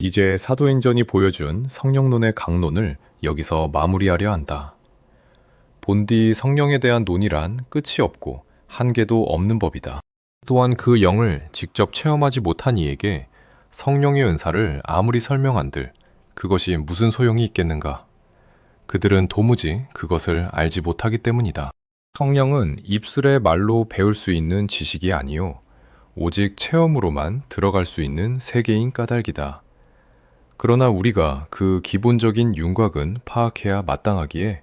이제 사도행전이 보여준 성령론의 강론을 여기서 마무리하려 한다. 본디 성령에 대한 논의란 끝이 없고 한계도 없는 법이다. 또한 그 영을 직접 체험하지 못한 이에게 성령의 은사를 아무리 설명한들 그것이 무슨 소용이 있겠는가? 그들은 도무지 그것을 알지 못하기 때문이다. 성령은 입술의 말로 배울 수 있는 지식이 아니요 오직 체험으로만 들어갈 수 있는 세계인 까닭이다. 그러나 우리가 그 기본적인 윤곽은 파악해야 마땅하기에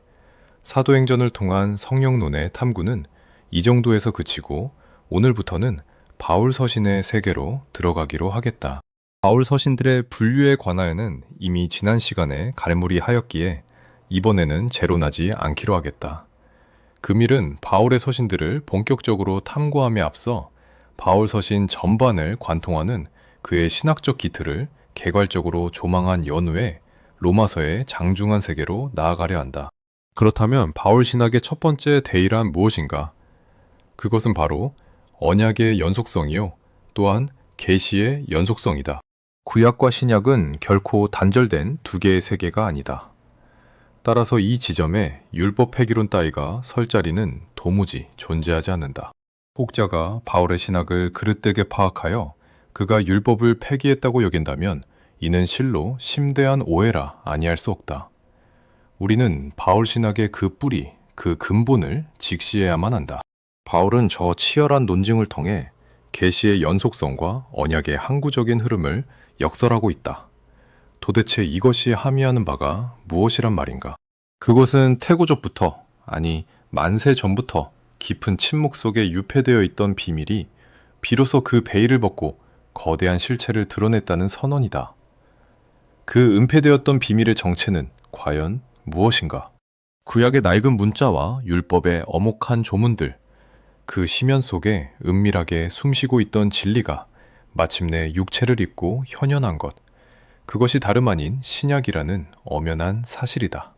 사도행전을 통한 성령론의 탐구는 이 정도에서 그치고 오늘부터는 바울 서신의 세계로 들어가기로 하겠다. 바울 서신들의 분류에 관하여는 이미 지난 시간에 갈무리하였기에 이번에는 재론하지 않기로 하겠다. 금일은 바울의 서신들을 본격적으로 탐구함에 앞서 바울 서신 전반을 관통하는 그의 신학적 기틀을 개괄적으로 조망한 연후에 로마서의 장중한 세계로 나아가려 한다. 그렇다면 바울 신학의 첫 번째 대의란 무엇인가? 그것은 바로 언약의 연속성이요 또한 계시의 연속성이다. 구약과 신약은 결코 단절된 두 개의 세계가 아니다. 따라서 이 지점에 율법 폐기론 따위가 설 자리는 도무지 존재하지 않는다. 혹자가 바울의 신학을 그릇되게 파악하여 그가 율법을 폐기했다고 여긴다면 이는 실로 심대한 오해라 아니할 수 없다. 우리는 바울 신학의 그 뿌리, 그 근본을 직시해야만 한다. 바울은 저 치열한 논증을 통해 계시의 연속성과 언약의 항구적인 흐름을 역설하고 있다. 도대체 이것이 함의하는 바가 무엇이란 말인가? 그것은 태고적부터, 아니 만세 전부터 깊은 침묵 속에 유폐되어 있던 비밀이 비로소 그 베일을 벗고 거대한 실체를 드러냈다는 선언이다. 그 은폐되었던 비밀의 정체는 과연 무엇인가? 구약의 낡은 문자와 율법의 어목한 조문들, 그 심연 속에 은밀하게 숨쉬고 있던 진리가 마침내 육체를 입고 현현한 것, 그것이 다름 아닌 신약이라는 엄연한 사실이다.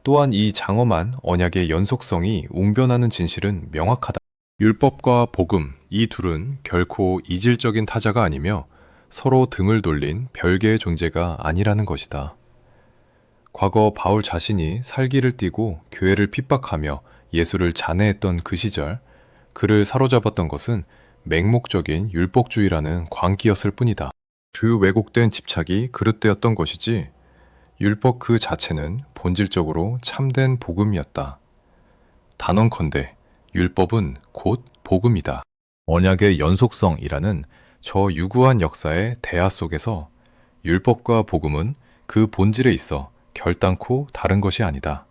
또한 이 장엄한 언약의 연속성이 웅변하는 진실은 명확하다. 율법과 복음, 이 둘은 결코 이질적인 타자가 아니며 서로 등을 돌린 별개의 존재가 아니라는 것이다. 과거 바울 자신이 살기를 띠고 교회를 핍박하며 예수를 잔해했던 그 시절, 그를 사로잡았던 것은 맹목적인 율법주의라는 광기였을 뿐이다. 그 왜곡된 집착이 그릇되었던 것이지 율법 그 자체는 본질적으로 참된 복음이었다. 단언컨대 율법은 곧 복음이다. 언약의 연속성이라는 저 유구한 역사의 대하 속에서 율법과 복음은 그 본질에 있어 결단코 다른 것이 아니다.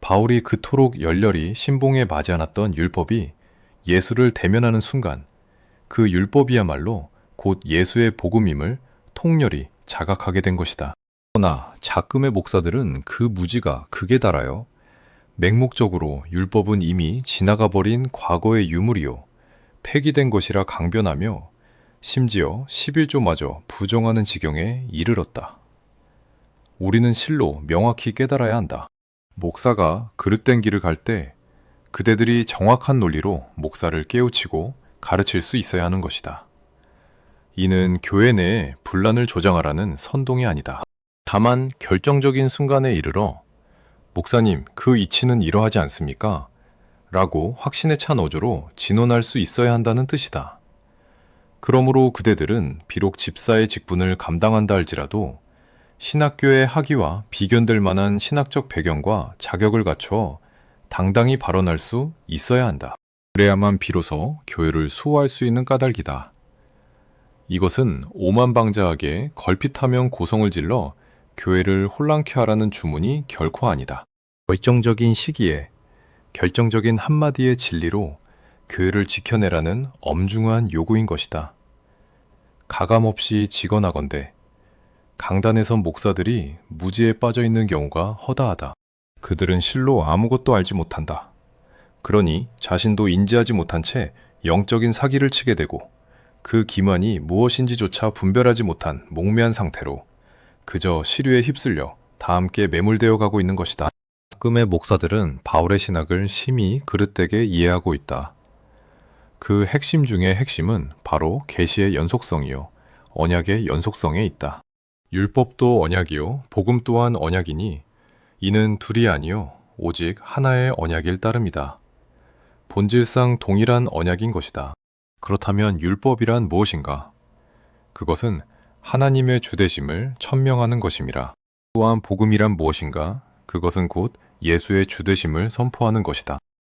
바울이 그토록 열렬히 신봉에 맞이 않았던 율법이 예수를 대면하는 순간 그 율법이야말로 곧 예수의 복음임을 통렬히 자각하게 된 것이다. 그러나 작금의 목사들은 그 무지가 극에 달하여 맹목적으로 율법은 이미 지나가 버린 과거의 유물이요 폐기된 것이라 강변하며 심지어 11조마저 부정하는 지경에 이르렀다. 우리는 실로 명확히 깨달아야 한다. 목사가 그릇된 길을 갈 때 그대들이 정확한 논리로 목사를 깨우치고 가르칠 수 있어야 하는 것이다. 이는 교회 내에 분란을 조장하라는 선동이 아니다. 다만 결정적인 순간에 이르러 목사님, 그 이치는 이러하지 않습니까? 라고 확신에 찬 어조로 진언할 수 있어야 한다는 뜻이다. 그러므로 그대들은 비록 집사의 직분을 감당한다 할지라도 신학교의 학위와 비견될 만한 신학적 배경과 자격을 갖춰 당당히 발언할 수 있어야 한다. 그래야만 비로소 교회를 수호할 수 있는 까닭이다. 이것은 오만방자하게 걸핏하면 고성을 질러 교회를 혼란케 하라는 주문이 결코 아니다. 결정적인 시기에 결정적인 한마디의 진리로 교회를 지켜내라는 엄중한 요구인 것이다. 가감없이 직언하건대 강단에선 목사들이 무지에 빠져 있는 경우가 허다하다. 그들은 실로 아무것도 알지 못한다. 그러니 자신도 인지하지 못한 채 영적인 사기를 치게 되고 그 기만이 무엇인지조차 분별하지 못한 몽매한 상태로 그저 시류에 휩쓸려 다 함께 매몰되어 가고 있는 것이다. 가끔의 목사들은 바울의 신학을 심히 그릇되게 이해하고 있다. 그 핵심 중의 핵심은 바로 계시의 연속성이요 언약의 연속성에 있다. 율법도 언약이요 복음 또한 언약이니 이는 둘이 아니요 오직 하나의 언약일 따름이다. 본질상 동일한 언약인 것이다. 그렇다면 율법이란 무엇인가? 그것은 하나님의 주되심을 천명하는 것임이라. 또한 복음이란 무엇인가? 그것은 곧 예수의 주되심을 선포하는 것이다.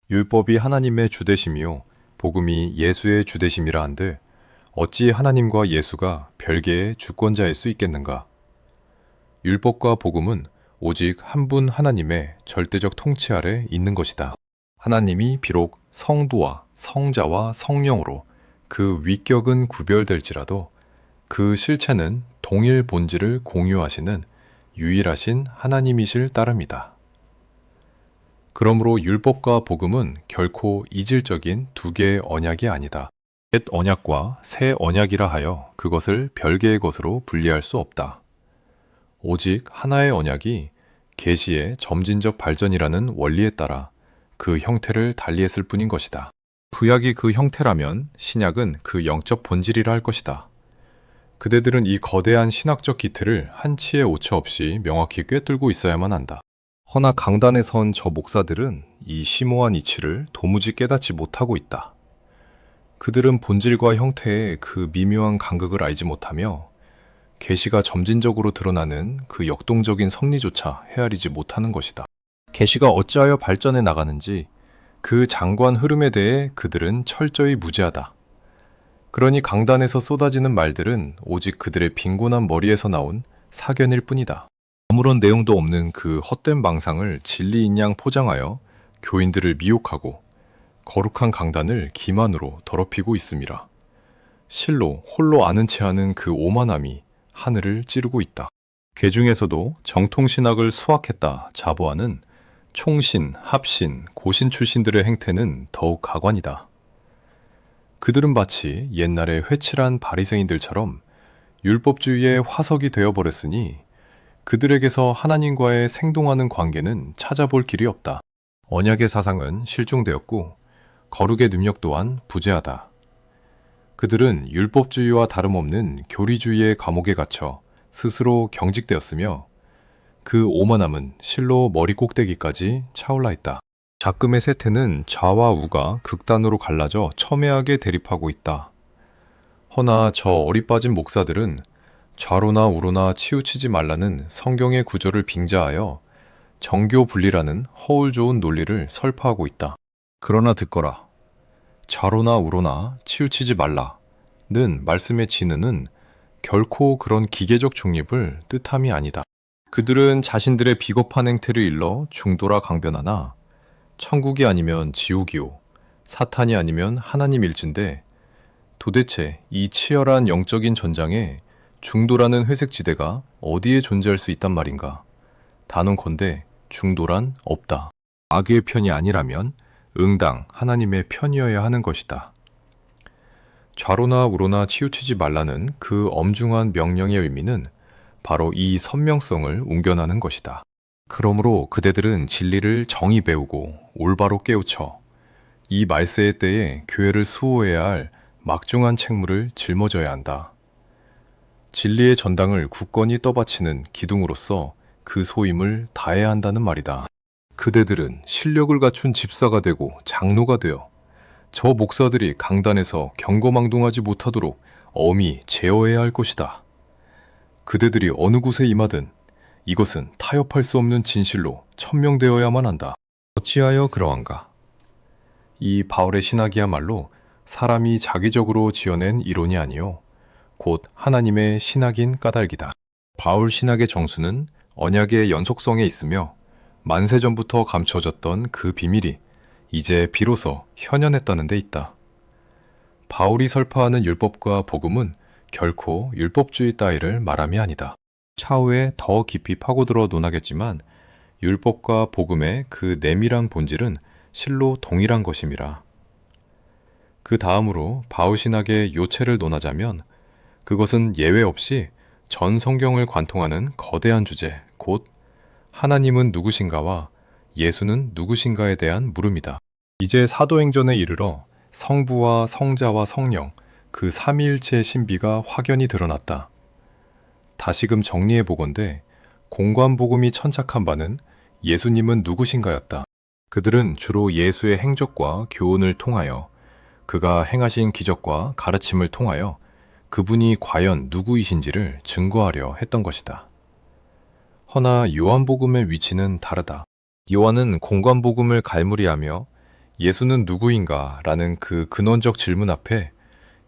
율법이 하나님의 주되심이요 복음이 예수의 주되심이라 한들 어찌 하나님과 예수가 별개의 주권자일 수 있겠는가? 율법과 복음은 오직 한 분 하나님의 절대적 통치 아래 있는 것이다. 하나님이 비록 성도와 성자와 성령으로 그 위격은 구별될지라도 그 실체는 동일 본질을 공유하시는 유일하신 하나님이실 따름이다. 그러므로 율법과 복음은 결코 이질적인 두 개의 언약이 아니다. 옛 언약과 새 언약이라 하여 그것을 별개의 것으로 분리할 수 없다. 오직 하나의 언약이 계시의 점진적 발전이라는 원리에 따라 그 형태를 달리했을 뿐인 것이다. 구약이 그 형태라면 신약은 그 영적 본질이라 할 것이다. 그대들은 이 거대한 신학적 기틀을 한치의 오차 없이 명확히 꿰뚫고 있어야만 한다. 허나 강단에 선 저 목사들은 이 심오한 이치를 도무지 깨닫지 못하고 있다. 그들은 본질과 형태의 그 미묘한 간극을 알지 못하며 계시가 점진적으로 드러나는 그 역동적인 섭리조차 헤아리지 못하는 것이다. 계시가 어찌하여 발전해 나가는지 그 장관 흐름에 대해 그들은 철저히 무지하다. 그러니 강단에서 쏟아지는 말들은 오직 그들의 빈곤한 머리에서 나온 사견일 뿐이다. 아무런 내용도 없는 그 헛된 망상을 진리인 양 포장하여 교인들을 미혹하고 거룩한 강단을 기만으로 더럽히고 있음이라. 실로 홀로 아는 채 하는 그 오만함이 하늘을 찌르고 있다. 개중에서도 정통신학을 수학했다 자부하는 총신, 합신, 고신 출신들의 행태는 더욱 가관이다. 그들은 마치 옛날의 회칠한 바리새인들처럼 율법주의의 화석이 되어버렸으니 그들에게서 하나님과의 생동하는 관계는 찾아볼 길이 없다. 언약의 사상은 실종되었고 거룩의 능력 또한 부재하다. 그들은 율법주의와 다름없는 교리주의의 감옥에 갇혀 스스로 경직되었으며 그 오만함은 실로 머리 꼭대기까지 차올라 있다. 작금의 세태는 좌와 우가 극단으로 갈라져 첨예하게 대립하고 있다. 허나 저 어리빠진 목사들은 좌로나 우로나 치우치지 말라는 성경의 구절을 빙자하여 정교 분리라는 허울 좋은 논리를 설파하고 있다. 그러나 듣거라. 좌로나 우로나 치우치지 말라는 말씀의 진의는 결코 그런 기계적 중립을 뜻함이 아니다. 그들은 자신들의 비겁한 행태를 일러 중도라 강변하나 천국이 아니면 지옥이요 사탄이 아니면 하나님일진데 도대체 이 치열한 영적인 전장에 중도라는 회색지대가 어디에 존재할 수 있단 말인가? 단언컨대 중도란 없다. 악의 편이 아니라면 응당 하나님의 편이어야 하는 것이다. 좌로나 우로나 치우치지 말라는 그 엄중한 명령의 의미는 바로 이 선명성을 웅변하는 것이다. 그러므로 그대들은 진리를 정히 배우고 올바로 깨우쳐 이 말세의 때에 교회를 수호해야 할 막중한 책무를 짊어져야 한다. 진리의 전당을 굳건히 떠받치는 기둥으로서 그 소임을 다해야 한다는 말이다. 그대들은 실력을 갖춘 집사가 되고 장로가 되어 저 목사들이 강단에서 경거망동하지 못하도록 엄히 제어해야 할 것이다. 그대들이 어느 곳에 임하든 이것은 타협할 수 없는 진실로 천명되어야만 한다. 어찌하여 그러한가? 이 바울의 신학이야말로 사람이 자기적으로 지어낸 이론이 아니요 곧 하나님의 신학인 까닭이다. 바울 신학의 정수는 언약의 연속성에 있으며 만세전부터 감춰졌던 그 비밀이 이제 비로소 현현했다는 데 있다. 바울이 설파하는 율법과 복음은 결코 율법주의 따위를 말함이 아니다. 차후에 더 깊이 파고들어 논하겠지만 율법과 복음의 그 내밀한 본질은 실로 동일한 것임이라. 그 다음으로 바울 신학의 요체를 논하자면 그것은 예외 없이 전 성경을 관통하는 거대한 주제, 곧 하나님은 누구신가와 예수는 누구신가에 대한 물음이다. 이제 사도행전에 이르러 성부와 성자와 성령, 그 삼위일체의 신비가 확연히 드러났다. 다시금 정리해 보건대 공관복음이 천착한 바는 예수님은 누구신가였다. 그들은 주로 예수의 행적과 교훈을 통하여 그가 행하신 기적과 가르침을 통하여 그분이 과연 누구이신지를 증거하려 했던 것이다. 허나 요한복음의 위치는 다르다. 요한은 공관복음을 갈무리하며 예수는 누구인가 라는 그 근원적 질문 앞에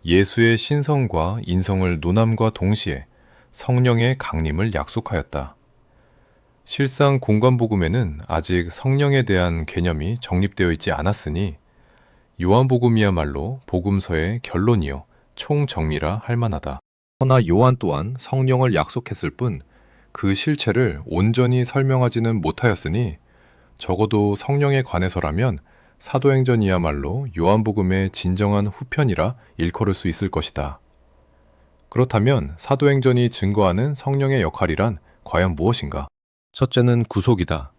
예수의 신성과 인성을 논함과 동시에 성령의 강림을 약속하였다. 실상 공관복음에는 아직 성령에 대한 개념이 정립되어 있지 않았으니 요한복음이야말로 복음서의 결론이요 총정리라 할 만하다. 허나 요한 또한 성령을 약속했을 뿐 그 실체를 온전히 설명하지는 못하였으니 적어도 성령에 관해서라면 사도행전이야말로 요한복음의 진정한 후편이라 일컬을 수 있을 것이다. 그렇다면 사도행전이 증거하는 성령의 역할이란 과연 무엇인가? 첫째는 구속이다.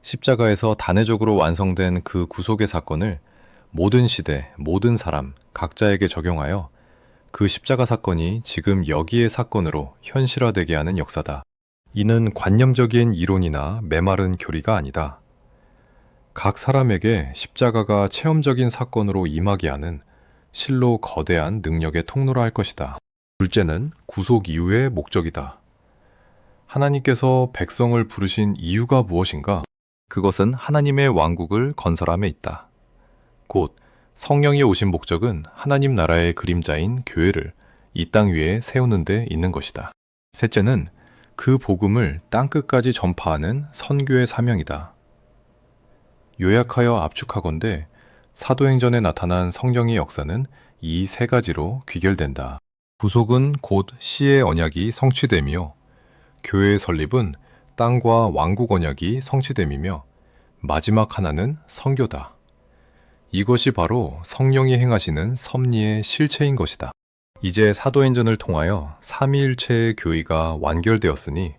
십자가에서 단회적으로 완성된 그 구속의 사건을 모든 시대, 모든 사람, 각자에게 적용하여 그 십자가 사건이 지금 여기의 사건으로 현실화되게 하는 역사다. 이는 관념적인 이론이나 메마른 교리가 아니다. 각 사람에게 십자가가 체험적인 사건으로 임하게 하는 실로 거대한 능력의 통로라 할 것이다. 둘째는 구속 이후의 목적이다. 하나님께서 백성을 부르신 이유가 무엇인가? 그것은 하나님의 왕국을 건설함에 있다. 곧 성령이 오신 목적은 하나님 나라의 그림자인 교회를 이 땅 위에 세우는 데 있는 것이다. 셋째는 그 복음을 땅끝까지 전파하는 선교의 사명이다. 요약하여 압축하건대 사도행전에 나타난 성령의 역사는 이 세 가지로 귀결된다. 구속은 곧 시의 언약이 성취됨이요. 교회의 설립은 땅과 왕국 언약이 성취됨이며 마지막 하나는 선교다. 이것이 바로 성령이 행하시는 섭리의 실체인 것이다. 이제 사도행전을 통하여 삼위일체의 교의가 완결되었으니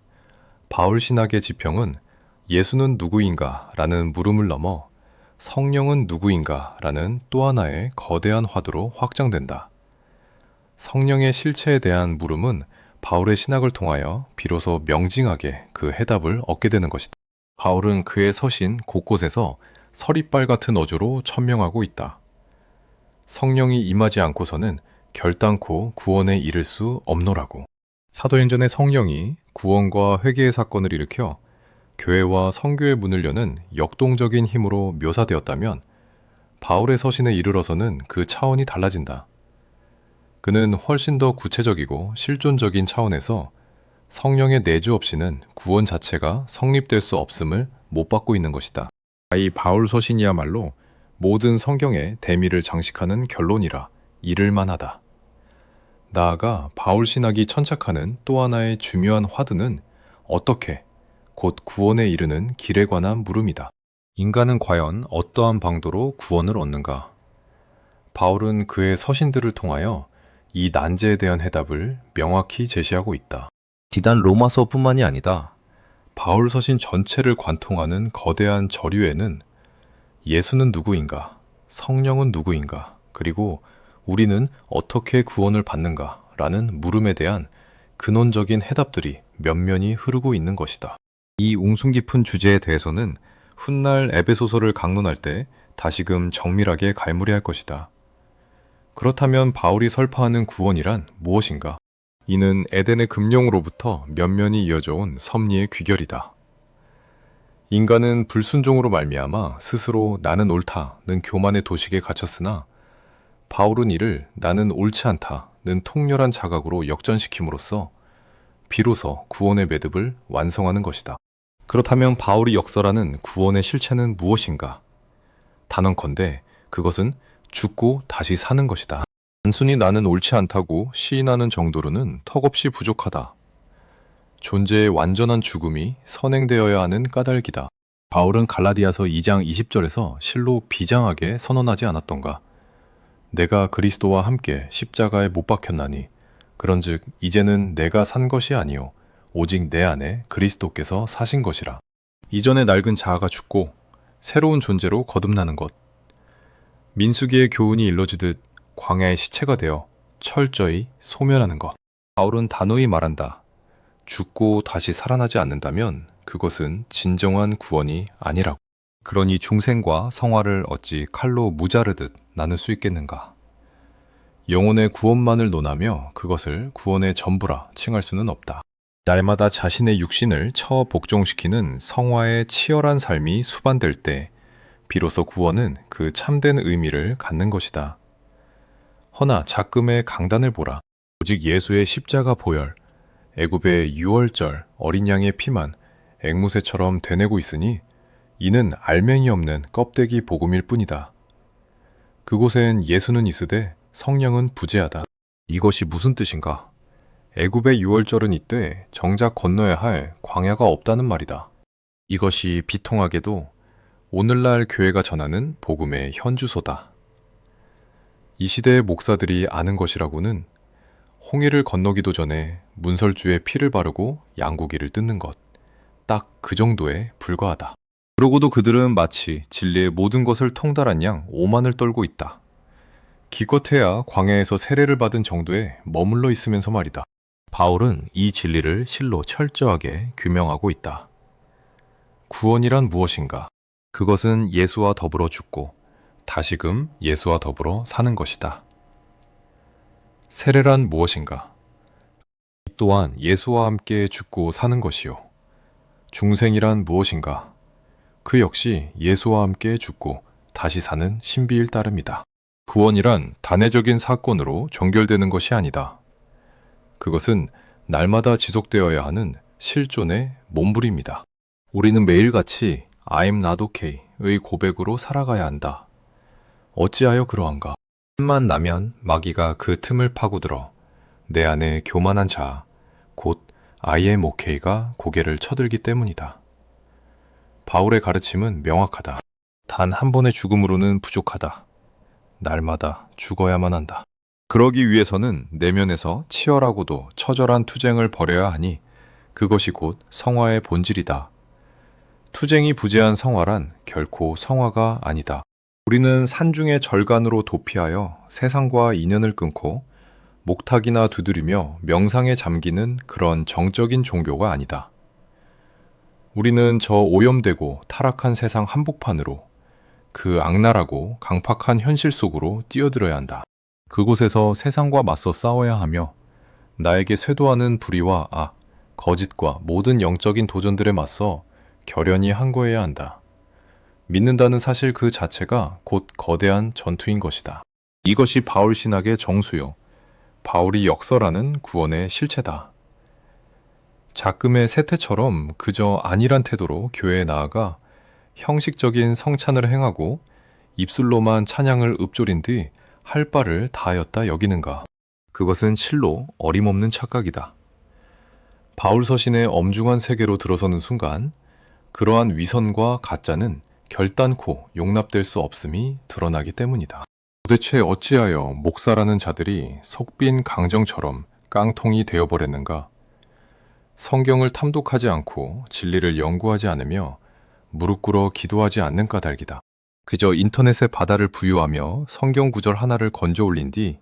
바울 신학의 지평은 예수는 누구인가? 라는 물음을 넘어 성령은 누구인가? 라는 또 하나의 거대한 화두로 확장된다. 성령의 실체에 대한 물음은 바울의 신학을 통하여 비로소 명징하게 그 해답을 얻게 되는 것이다. 바울은 그의 서신 곳곳에서 서리빨 같은 어조로 천명하고 있다. 성령이 임하지 않고서는 결단코 구원에 이를 수 없노라고. 사도행전의 성령이 구원과 회개의 사건을 일으켜 교회와 선교의 문을 여는 역동적인 힘으로 묘사되었다면 바울의 서신에 이르러서는 그 차원이 달라진다. 그는 훨씬 더 구체적이고 실존적인 차원에서 성령의 내주 없이는 구원 자체가 성립될 수 없음을 못 받고 있는 것이다. 이 바울 서신이야말로 모든 성경의 대미를 장식하는 결론이라 이를 만하다. 나아가 바울 신학이 천착하는 또 하나의 중요한 화두는 어떻게 곧 구원에 이르는 길에 관한 물음이다. 인간은 과연 어떠한 방도로 구원을 얻는가? 바울은 그의 서신들을 통하여 이 난제에 대한 해답을 명확히 제시하고 있다. 비단 로마서뿐만이 아니다. 바울 서신 전체를 관통하는 거대한 저류에는 예수는 누구인가, 성령은 누구인가, 그리고 우리는 어떻게 구원을 받는가 라는 물음에 대한 근원적인 해답들이 면면히 흐르고 있는 것이다. 이 웅숭 깊은 주제에 대해서는 훗날 에베소서를 강론할 때 다시금 정밀하게 갈무리할 것이다. 그렇다면 바울이 설파하는 구원이란 무엇인가? 이는 에덴의 금령으로부터 면면히 이어져 온 섭리의 귀결이다. 인간은 불순종으로 말미암아 스스로 나는 옳다는 교만의 도식에 갇혔으나 바울은 이를 나는 옳지 않다는 통렬한 자각으로 역전시킴으로써 비로소 구원의 매듭을 완성하는 것이다. 그렇다면 바울이 역설하는 구원의 실체는 무엇인가? 단언컨대 그것은 죽고 다시 사는 것이다. 단순히 나는 옳지 않다고 시인하는 정도로는 턱없이 부족하다. 존재의 완전한 죽음이 선행되어야 하는 까닭이다. 바울은 갈라디아서 2장 20절에서 실로 비장하게 선언하지 않았던가? 내가 그리스도와 함께 십자가에 못 박혔나니 그런즉 이제는 내가 산 것이 아니요 오직 내 안에 그리스도께서 사신 것이라. 이전의 낡은 자아가 죽고 새로운 존재로 거듭나는 것. 민수기의 교훈이 일러주듯 광야의 시체가 되어 철저히 소멸하는 것. 바울은 단호히 말한다. 죽고 다시 살아나지 않는다면 그것은 진정한 구원이 아니라고. 그러니 중생과 성화를 어찌 칼로 무자르듯 나눌 수 있겠는가? 영혼의 구원만을 논하며 그것을 구원의 전부라 칭할 수는 없다. 날마다 자신의 육신을 처 복종시키는 성화의 치열한 삶이 수반될 때 비로소 구원은 그 참된 의미를 갖는 것이다. 허나 작금의 강단을 보라. 오직 예수의 십자가 보혈, 애굽의 유월절 어린 양의 피만 앵무새처럼 되뇌고 있으니 이는 알맹이 없는 껍데기 복음일 뿐이다. 그곳엔 예수는 있으되 성령은 부재하다. 이것이 무슨 뜻인가? 애굽의 유월절은 이때 정작 건너야 할 광야가 없다는 말이다. 이것이 비통하게도 오늘날 교회가 전하는 복음의 현주소다. 이 시대의 목사들이 아는 것이라고는 홍해를 건너기도 전에 문설주에 피를 바르고 양고기를 뜯는 것, 딱 그 정도에 불과하다. 그러고도 그들은 마치 진리의 모든 것을 통달한 양 오만을 떨고 있다. 기껏해야 광야에서 세례를 받은 정도에 머물러 있으면서 말이다. 바울은 이 진리를 실로 철저하게 규명하고 있다. 구원이란 무엇인가? 그것은 예수와 더불어 죽고 다시금 예수와 더불어 사는 것이다. 세례란 무엇인가? 또한 예수와 함께 죽고 사는 것이요. 중생이란 무엇인가? 그 역시 예수와 함께 죽고 다시 사는 신비일 따름이다. 구원이란 단회적인 사건으로 종결되는 것이 아니다. 그것은 날마다 지속되어야 하는 실존의 몸부림이다. 우리는 매일같이 I'm not okay의 고백으로 살아가야 한다. 어찌하여 그러한가? 틈만 나면 마귀가 그 틈을 파고들어 내 안에 교만한 자, 곧 I am okay가 고개를 쳐들기 때문이다. 바울의 가르침은 명확하다. 단 한 번의 죽음으로는 부족하다. 날마다 죽어야만 한다. 그러기 위해서는 내면에서 치열하고도 처절한 투쟁을 벌여야 하니 그것이 곧 성화의 본질이다. 투쟁이 부재한 성화란 결코 성화가 아니다. 우리는 산중의 절간으로 도피하여 세상과 인연을 끊고 목탁이나 두드리며 명상에 잠기는 그런 정적인 종교가 아니다. 우리는 저 오염되고 타락한 세상 한복판으로 그 악랄하고 강팍한 현실 속으로 뛰어들어야 한다. 그곳에서 세상과 맞서 싸워야 하며 나에게 쇄도하는 불의와 악, 거짓과 모든 영적인 도전들에 맞서 결연히 항거해야 한다. 믿는다는 사실 그 자체가 곧 거대한 전투인 것이다. 이것이 바울 신학의 정수요. 바울이 역설하는 구원의 실체다. 작금의 세태처럼 그저 안일한 태도로 교회에 나아가 형식적인 성찬을 행하고 입술로만 찬양을 읊조린 뒤 할 바를 다하였다 여기는가? 그것은 실로 어림없는 착각이다. 바울 서신의 엄중한 세계로 들어서는 순간 그러한 위선과 가짜는 결단코 용납될 수 없음이 드러나기 때문이다. 도대체 어찌하여 목사라는 자들이 속빈 강정처럼 깡통이 되어버렸는가? 성경을 탐독하지 않고 진리를 연구하지 않으며 무릎 꿇어 기도하지 않는 까닭이다. 그저 인터넷에 바다를 부유하며 성경 구절 하나를 건져 올린 뒤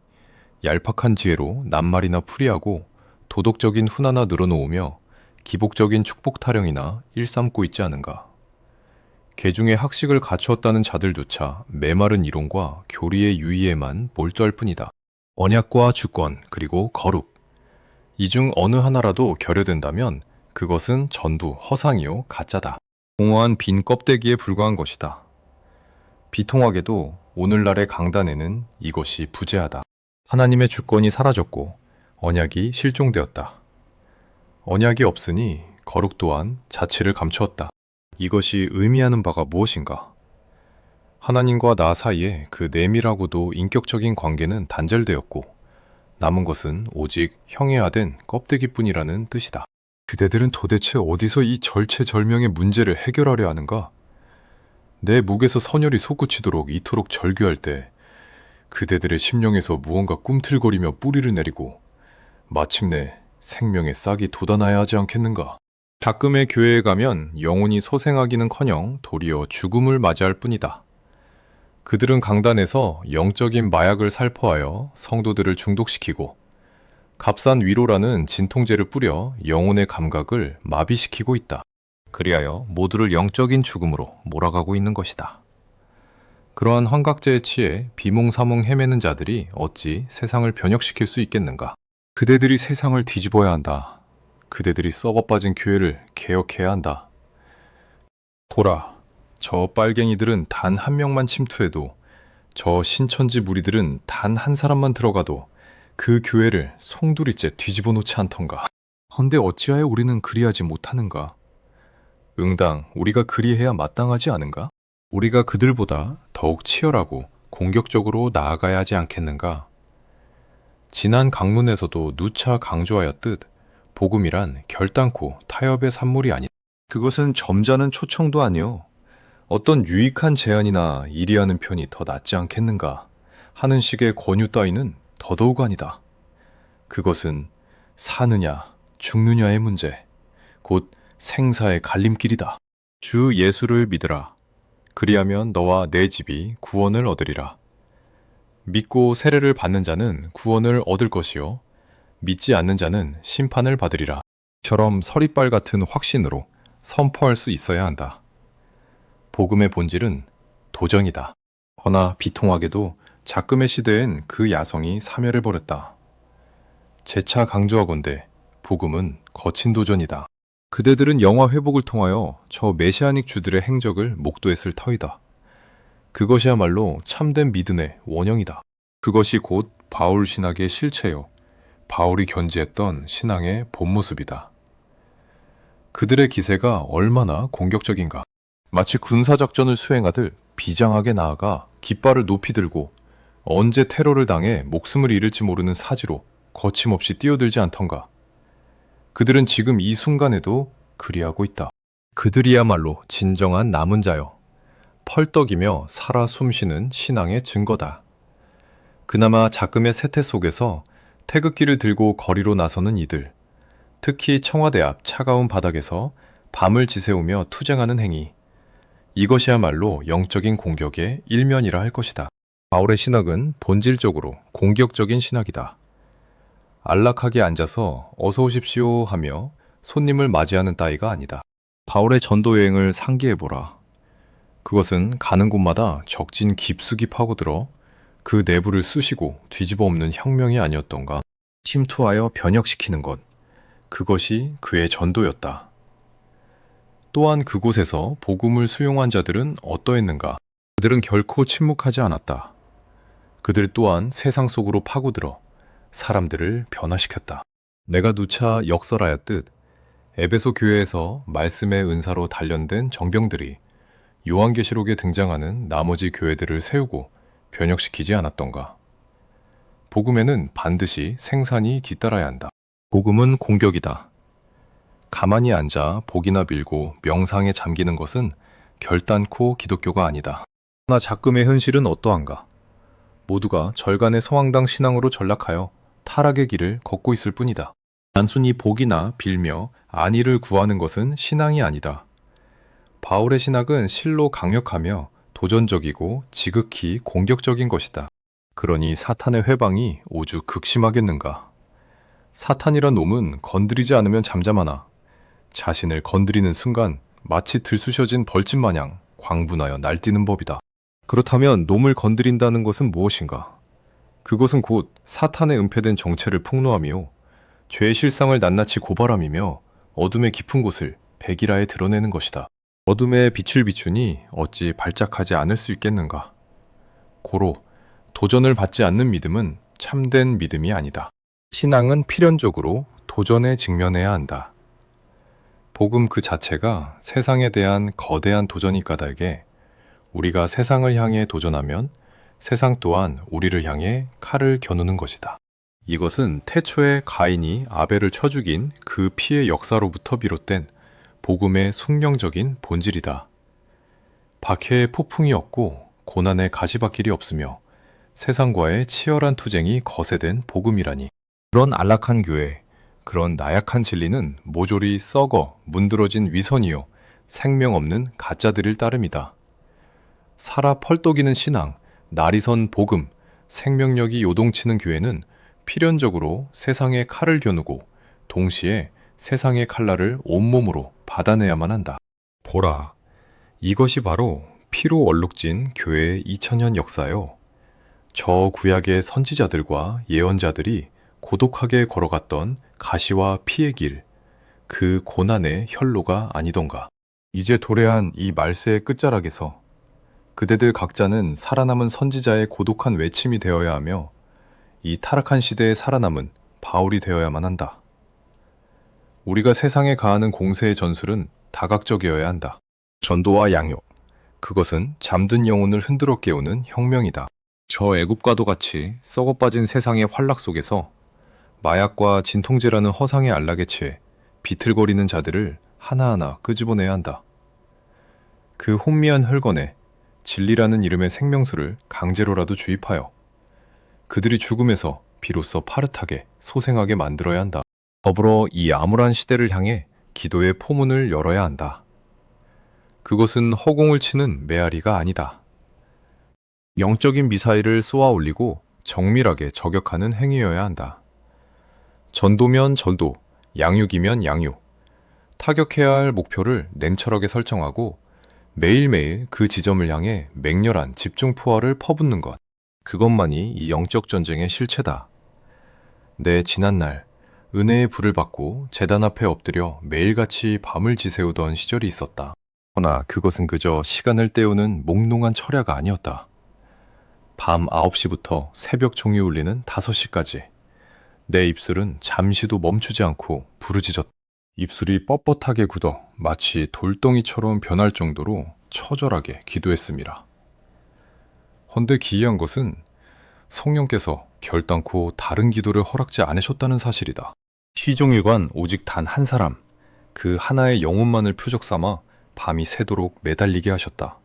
얄팍한 지혜로 낱말이나 풀이하고 도덕적인 훈 하나 늘어놓으며 기복적인 축복 타령이나 일삼고 있지 않은가. 개중의 학식을 갖추었다는 자들조차 메마른 이론과 교리의 유의에만 몰두할 뿐이다. 언약과 주권 그리고 거룩 이 중 어느 하나라도 결여된다면 그것은 전부 허상이요 가짜다. 공허한 빈 껍데기에 불과한 것이다. 비통하게도 오늘날의 강단에는 이것이 부재하다. 하나님의 주권이 사라졌고 언약이 실종되었다. 언약이 없으니 거룩 또한 자취를 감추었다. 이것이 의미하는 바가 무엇인가? 하나님과 나 사이에 그 내밀하고도 인격적인 관계는 단절되었고 남은 것은 오직 형해화된 껍데기뿐이라는 뜻이다. 그대들은 도대체 어디서 이 절체절명의 문제를 해결하려 하는가? 내 목에서 선혈이 솟구치도록 이토록 절규할 때 그대들의 심령에서 무언가 꿈틀거리며 뿌리를 내리고 마침내 생명의 싹이 돋아나야 하지 않겠는가? 가끔의 교회에 가면 영혼이 소생하기는커녕 도리어 죽음을 맞이할 뿐이다. 그들은 강단에서 영적인 마약을 살포하여 성도들을 중독시키고 값싼 위로라는 진통제를 뿌려 영혼의 감각을 마비시키고 있다. 그리하여 모두를 영적인 죽음으로 몰아가고 있는 것이다. 그러한 환각제에 취해 비몽사몽 헤매는 자들이 어찌 세상을 변혁시킬 수 있겠는가? 그대들이 세상을 뒤집어야 한다. 그대들이 썩어빠진 교회를 개혁해야 한다. 보라, 저 빨갱이들은 단 한 명만 침투해도, 저 신천지 무리들은 단 한 사람만 들어가도 그 교회를 송두리째 뒤집어 놓지 않던가. 헌데 어찌하여 우리는 그리하지 못하는가? 응당 우리가 그리해야 마땅하지 않은가? 우리가 그들보다 더욱 치열하고 공격적으로 나아가야 하지 않겠는가? 지난 강문에서도 누차 강조하였듯 복음이란 결단코 타협의 산물이 아니다. 그것은 점잖은 초청도 아니요, 어떤 유익한 제안이나 이리하는 편이 더 낫지 않겠는가 하는 식의 권유 따위는 더더욱 아니다. 그것은 사느냐 죽느냐의 문제, 곧 생사의 갈림길이다. 주 예수를 믿으라. 그리하면 너와 내 집이 구원을 얻으리라. 믿고 세례를 받는 자는 구원을 얻을 것이요, 믿지 않는 자는 심판을 받으리라. 처럼 서리빨 같은 확신으로 선포할 수 있어야 한다. 복음의 본질은 도전이다. 허나 비통하게도 작금의 시대엔 그 야성이 사멸을 벌였다. 재차 강조하건대 복음은 거친 도전이다. 그대들은 영화 회복을 통하여 저 메시아닉 주들의 행적을 목도했을 터이다. 그것이야말로 참된 믿음의 원형이다. 그것이 곧 바울 신학의 실체요, 바울이 견지했던 신앙의 본 모습이다. 그들의 기세가 얼마나 공격적인가. 마치 군사작전을 수행하듯 비장하게 나아가 깃발을 높이 들고 언제 테러를 당해 목숨을 잃을지 모르는 사지로 거침없이 뛰어들지 않던가. 그들은 지금 이 순간에도 그리하고 있다. 그들이야말로 진정한 남은 자여, 펄떡이며 살아 숨쉬는 신앙의 증거다. 그나마 작금의 세태 속에서 태극기를 들고 거리로 나서는 이들, 특히 청와대 앞 차가운 바닥에서 밤을 지새우며 투쟁하는 행위, 이것이야말로 영적인 공격의 일면이라 할 것이다. 바울의 신학은 본질적으로 공격적인 신학이다. 안락하게 앉아서 어서 오십시오 하며 손님을 맞이하는 따위가 아니다. 바울의 전도 여행을 상기해보라. 그것은 가는 곳마다 적진 깊숙이 파고들어 그 내부를 쑤시고 뒤집어 엎는 혁명이 아니었던가. 침투하여 변혁시키는 것, 그것이 그의 전도였다. 또한 그곳에서 복음을 수용한 자들은 어떠했는가? 그들은 결코 침묵하지 않았다. 그들 또한 세상 속으로 파고들어 사람들을 변화시켰다. 내가 누차 역설하였듯 에베소 교회에서 말씀의 은사로 단련된 정병들이 요한계시록에 등장하는 나머지 교회들을 세우고 변혁시키지 않았던가. 복음에는 반드시 생산이 뒤따라야 한다. 복음은 공격이다. 가만히 앉아 복이나 빌고 명상에 잠기는 것은 결단코 기독교가 아니다. 그러나 작금의 현실은 어떠한가? 모두가 절간의 성황당 신앙으로 전락하여 타락의 길을 걷고 있을 뿐이다. 단순히 복이나 빌며 안위를 구하는 것은 신앙이 아니다. 바울의 신학은 실로 강력하며 도전적이고 지극히 공격적인 것이다. 그러니 사탄의 회방이 오죽 극심하겠는가. 사탄이란 놈은 건드리지 않으면 잠잠하나 자신을 건드리는 순간 마치 들쑤셔진 벌집 마냥 광분하여 날뛰는 법이다. 그렇다면 놈을 건드린다는 것은 무엇인가? 그것은 곧 사탄의 은폐된 정체를 폭로하며 죄의 실상을 낱낱이 고발함이며 어둠의 깊은 곳을 백일하에 드러내는 것이다. 어둠에 빛을 비추니 어찌 발작하지 않을 수 있겠는가? 고로 도전을 받지 않는 믿음은 참된 믿음이 아니다. 신앙은 필연적으로 도전에 직면해야 한다. 복음 그 자체가 세상에 대한 거대한 도전이 까닭에 우리가 세상을 향해 도전하면 세상 또한 우리를 향해 칼을 겨누는 것이다. 이것은 태초에 가인이 아벨을 쳐 죽인 그 피의 역사로부터 비롯된 복음의 숙명적인 본질이다. 박해의 폭풍이 없고 고난의 가시밭길이 없으며 세상과의 치열한 투쟁이 거세된 복음이라니. 그런 안락한 교회, 그런 나약한 진리는 모조리 썩어 문드러진 위선이요 생명 없는 가짜들일 따름이다. 살아 펄떡이는 신앙, 날이 선 복음, 생명력이 요동치는 교회는 필연적으로 세상의 칼을 겨누고 동시에 세상의 칼날을 온몸으로 받아내야만 한다. 보라, 이것이 바로 피로 얼룩진 교회의 2000년 역사요. 저 구약의 선지자들과 예언자들이 고독하게 걸어갔던 가시와 피의 길, 그 고난의 혈로가 아니던가. 이제 도래한 이 말세의 끝자락에서 그대들 각자는 살아남은 선지자의 고독한 외침이 되어야 하며 이 타락한 시대에 살아남은 바울이 되어야만 한다. 우리가 세상에 가하는 공세의 전술은 다각적이어야 한다. 전도와 양육, 그것은 잠든 영혼을 흔들어 깨우는 혁명이다. 저 애굽과도 같이 썩어 빠진 세상의 활락 속에서 마약과 진통제라는 허상의 안락에 취해 비틀거리는 자들을 하나하나 끄집어내야 한다. 그 혼미한 혈건에 진리라는 이름의 생명수를 강제로라도 주입하여 그들이 죽음에서 비로소 파릇하게 소생하게 만들어야 한다. 더불어 이 암울한 시대를 향해 기도의 포문을 열어야 한다. 그것은 허공을 치는 메아리가 아니다. 영적인 미사일을 쏘아 올리고 정밀하게 저격하는 행위여야 한다. 전도면 전도, 양육이면 양육. 타격해야 할 목표를 냉철하게 설정하고 매일매일 그 지점을 향해 맹렬한 집중 포화를 퍼붓는 것. 그것만이 이 영적 전쟁의 실체다. 내 지난날 은혜의 불을 받고 제단 앞에 엎드려 매일같이 밤을 지새우던 시절이 있었다. 그러나 그것은 그저 시간을 때우는 몽롱한 철야가 아니었다. 밤 9시부터 새벽 종이 울리는 5시까지 내 입술은 잠시도 멈추지 않고 부르짖었다. 입술이 뻣뻣하게 굳어 마치 돌덩이처럼 변할 정도로 처절하게 기도했습니다. 헌데 기이한 것은 성령께서 결단코 다른 기도를 허락지 않으셨다는 사실이다. 시종일관 오직 단 한 사람, 그 하나의 영혼만을 표적 삼아 밤이 새도록 매달리게 하셨다.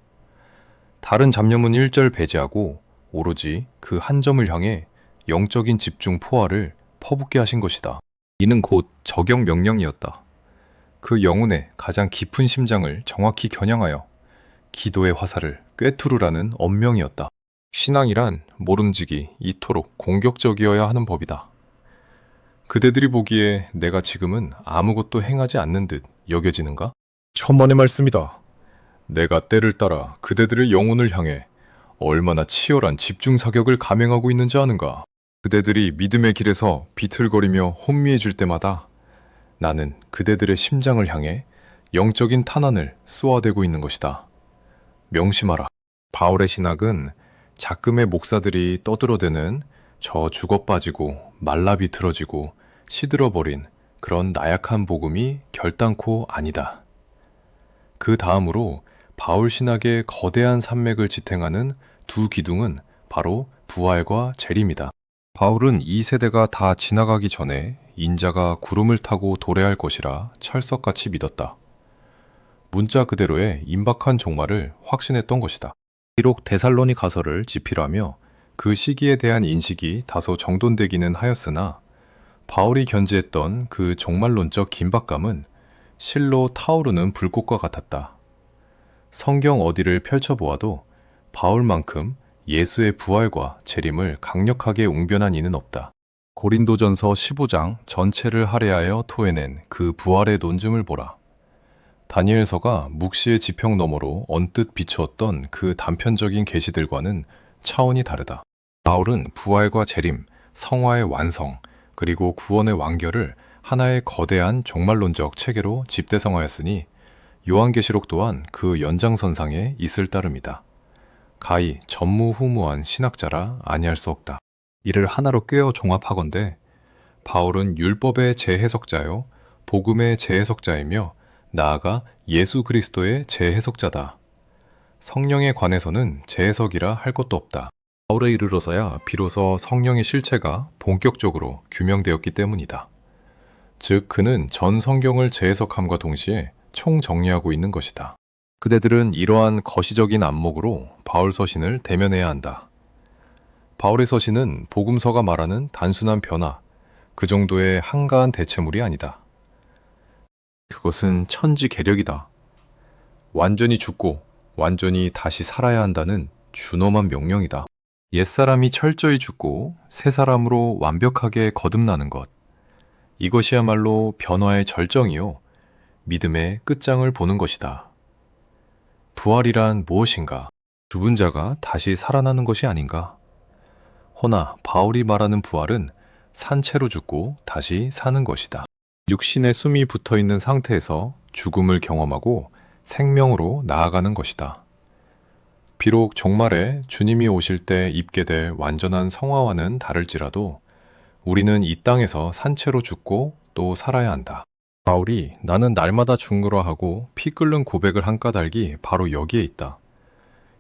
다른 잡념은 일절 배제하고 오로지 그 한 점을 향해 영적인 집중 포화를 퍼붓게 하신 것이다. 이는 곧 저격 명령이었다. 그 영혼의 가장 깊은 심장을 정확히 겨냥하여 기도의 화살을 꿰투르라는 엄명이었다. 신앙이란 모름지기 이토록 공격적이어야 하는 법이다. 그대들이 보기에 내가 지금은 아무것도 행하지 않는 듯 여겨지는가? 천만의 말씀이다. 내가 때를 따라 그대들의 영혼을 향해 얼마나 치열한 집중 사격을 감행하고 있는지 아는가? 그대들이 믿음의 길에서 비틀거리며 혼미해질 때마다 나는 그대들의 심장을 향해 영적인 탄환을 쏘아대고 있는 것이다. 명심하라. 바울의 신학은 작금의 목사들이 떠들어대는 저 죽어빠지고 말라 비틀어지고 시들어버린 그런 나약한 복음이 결단코 아니다. 그 다음으로 바울 신학의 거대한 산맥을 지탱하는 두 기둥은 바로 부활과 재림이다. 바울은 이 세대가 다 지나가기 전에 인자가 구름을 타고 도래할 것이라 찰석같이 믿었다. 문자 그대로의 임박한 종말을 확신했던 것이다. 비록 데살로니가서를 집필하며 그 시기에 대한 인식이 다소 정돈되기는 하였으나 바울이 견지했던 그 종말론적 긴박감은 실로 타오르는 불꽃과 같았다. 성경 어디를 펼쳐보아도 바울만큼 예수의 부활과 재림을 강력하게 웅변한 이는 없다. 고린도전서 15장 전체를 할애하여 토해낸 그 부활의 논증을 보라. 다니엘서가 묵시의 지평 너머로 언뜻 비추었던 그 단편적인 계시들과는 차원이 다르다. 바울은 부활과 재림, 성화의 완성, 그리고 구원의 완결을 하나의 거대한 종말론적 체계로 집대성하였으니 요한계시록 또한 그 연장선상에 있을 따름이다. 가히 전무후무한 신학자라 아니할 수 없다. 이를 하나로 꿰어 종합하건대 바울은 율법의 재해석자요 복음의 재해석자이며 나아가 예수 그리스도의 재해석자다. 성령에 관해서는 재해석이라 할 것도 없다. 바울에 이르러서야 비로소 성령의 실체가 본격적으로 규명되었기 때문이다. 즉 그는 전 성경을 재해석함과 동시에 총정리하고 있는 것이다. 그대들은 이러한 거시적인 안목으로 바울 서신을 대면해야 한다. 바울의 서신은 복음서가 말하는 단순한 변화, 그 정도의 한가한 대체물이 아니다. 그것은 천지개력이다. 완전히 죽고 완전히 다시 살아야 한다는 준엄한 명령이다. 옛사람이 철저히 죽고 새 사람으로 완벽하게 거듭나는 것. 이것이야말로 변화의 절정이요. 믿음의 끝장을 보는 것이다. 부활이란 무엇인가? 죽은 자가 다시 살아나는 것이 아닌가? 허나 바울이 말하는 부활은 산채로 죽고 다시 사는 것이다. 육신에 숨이 붙어 있는 상태에서 죽음을 경험하고 생명으로 나아가는 것이다. 비록 종말에 주님이 오실 때 입게 될 완전한 성화와는 다를지라도 우리는 이 땅에서 산채로 죽고 또 살아야 한다. 바울이 나는 날마다 죽노라 하고 피 끓는 고백을 한 까닭이 바로 여기에 있다.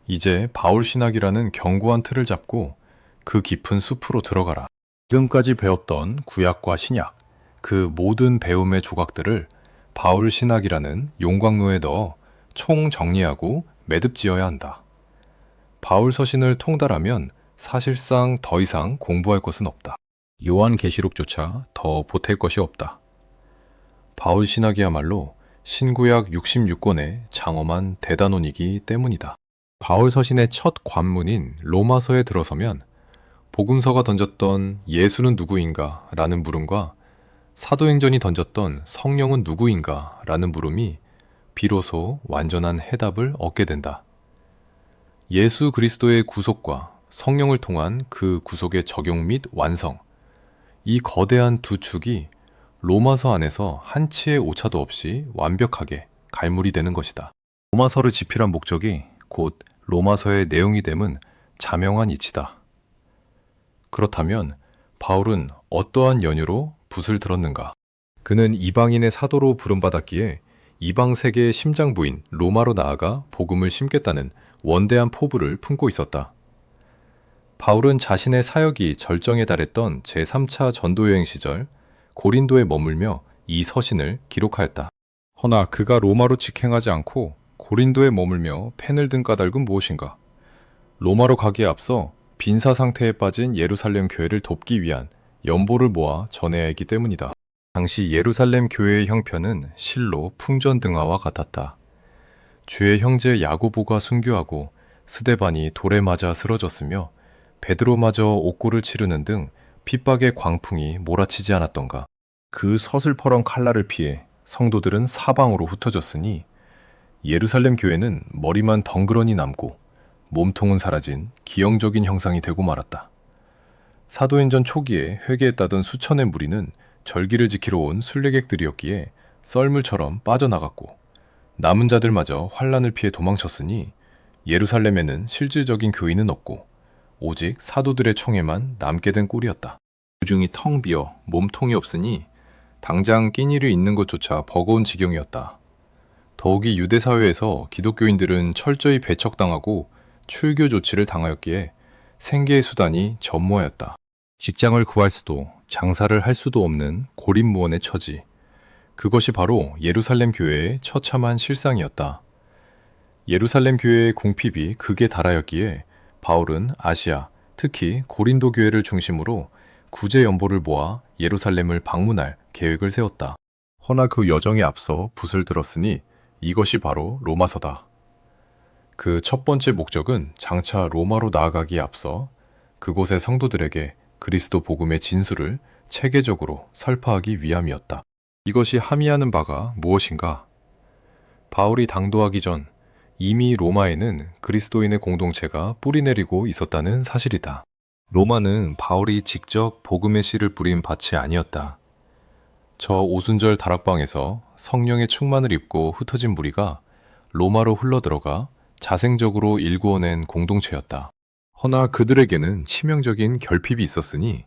이제 바울 신학이라는 견고한 틀을 잡고 그 깊은 숲으로 들어가라. 지금까지 배웠던 구약과 신약, 그 모든 배움의 조각들을 바울 신학이라는 용광로에 넣어 총 정리하고 매듭지어야 한다. 바울 서신을 통달하면 사실상 더 이상 공부할 것은 없다. 요한계시록조차 더 보탤 것이 없다. 바울 신학이야말로 신구약 66권의 장엄한 대단원이기 때문이다. 바울 서신의 첫 관문인 로마서에 들어서면 복음서가 던졌던 예수는 누구인가? 라는 물음과 사도행전이 던졌던 성령은 누구인가? 라는 물음이 비로소 완전한 해답을 얻게 된다. 예수 그리스도의 구속과 성령을 통한 그 구속의 적용 및 완성, 이 거대한 두 축이 로마서 안에서 한치의 오차도 없이 완벽하게 갈무리 되는 것이다. 로마서를 집필한 목적이 곧 로마서의 내용이 됨은 자명한 이치다. 그렇다면 바울은 어떠한 연유로 붓을 들었는가? 그는 이방인의 사도로 부름받았기에 이방 세계의 심장부인 로마로 나아가 복음을 심겠다는 원대한 포부를 품고 있었다. 바울은 자신의 사역이 절정에 달했던 제3차 전도여행 시절 고린도에 머물며 이 서신을 기록하였다. 허나 그가 로마로 직행하지 않고 고린도에 머물며 펜을 든 까닭은 무엇인가? 로마로 가기에 앞서 빈사 상태에 빠진 예루살렘 교회를 돕기 위한 연보를 모아 전해야 했기 때문이다. 당시 예루살렘 교회의 형편은 실로 풍전등화와 같았다. 주의 형제 야고보가 순교하고 스데반이 돌에 맞아 쓰러졌으며 베드로마저 옥고를 치르는 등 핍박의 광풍이 몰아치지 않았던가. 그 서슬퍼런 칼날을 피해 성도들은 사방으로 흩어졌으니 예루살렘 교회는 머리만 덩그러니 남고 몸통은 사라진 기형적인 형상이 되고 말았다. 사도행전 초기에 회개했다던 수천의 무리는 절기를 지키러 온 순례객들이었기에 썰물처럼 빠져나갔고 남은 자들마저 환란을 피해 도망쳤으니 예루살렘에는 실질적인 교인은 없고 오직 사도들의 총에만 남게 된 꼴이었다. 주중이 텅 비어 몸통이 없으니 당장 끼니를 잇는 것조차 버거운 지경이었다. 더욱이 유대 사회에서 기독교인들은 철저히 배척당하고 출교 조치를 당하였기에 생계의 수단이 전무하였다. 직장을 구할 수도 장사를 할 수도 없는 고립무원의 처지. 그것이 바로 예루살렘 교회의 처참한 실상이었다. 예루살렘 교회의 궁핍이 극에 달하였기에 바울은 아시아, 특히 고린도 교회를 중심으로 구제 연보를 모아 예루살렘을 방문할 계획을 세웠다. 허나 그 여정에 앞서 붓을 들었으니 이것이 바로 로마서다. 그 첫 번째 목적은 장차 로마로 나아가기에 앞서 그곳의 성도들에게 그리스도 복음의 진수를 체계적으로 설파하기 위함이었다. 이것이 함의하는 바가 무엇인가? 바울이 당도하기 전 이미 로마에는 그리스도인의 공동체가 뿌리내리고 있었다는 사실이다. 로마는 바울이 직접 복음의 씨를 뿌린 밭이 아니었다. 저 오순절 다락방에서 성령의 충만을 입고 흩어진 무리가 로마로 흘러들어가 자생적으로 일구어낸 공동체였다. 허나 그들에게는 치명적인 결핍이 있었으니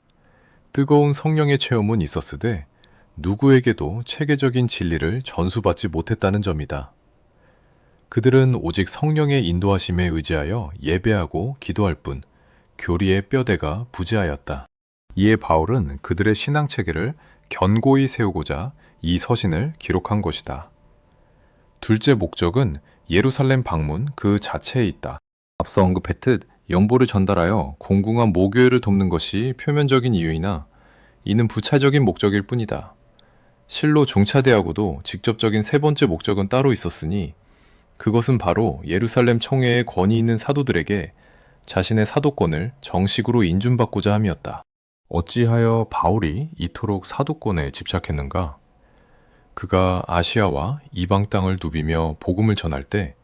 뜨거운 성령의 체험은 있었으되 누구에게도 체계적인 진리를 전수받지 못했다는 점이다. 그들은 오직 성령의 인도하심에 의지하여 예배하고 기도할 뿐 교리의 뼈대가 부재하였다. 이에 바울은 그들의 신앙 체계를 견고히 세우고자 이 서신을 기록한 것이다. 둘째 목적은 예루살렘 방문 그 자체에 있다. 앞서 언급했듯 연보를 전달하여 공궁한 모교회를 돕는 것이 표면적인 이유이나 이는 부차적인 목적일 뿐이다. 실로 중차대하고도 직접적인 세 번째 목적은 따로 있었으니 그것은 바로 예루살렘 총회에 권위 있는 사도들에게 자신의 사도권을 정식으로 인준받고자 함이었다. 어찌하여 바울이 이토록 사도권에 집착했는가? 그가 아시아와 이방 땅을 누비며 복음을 전할 때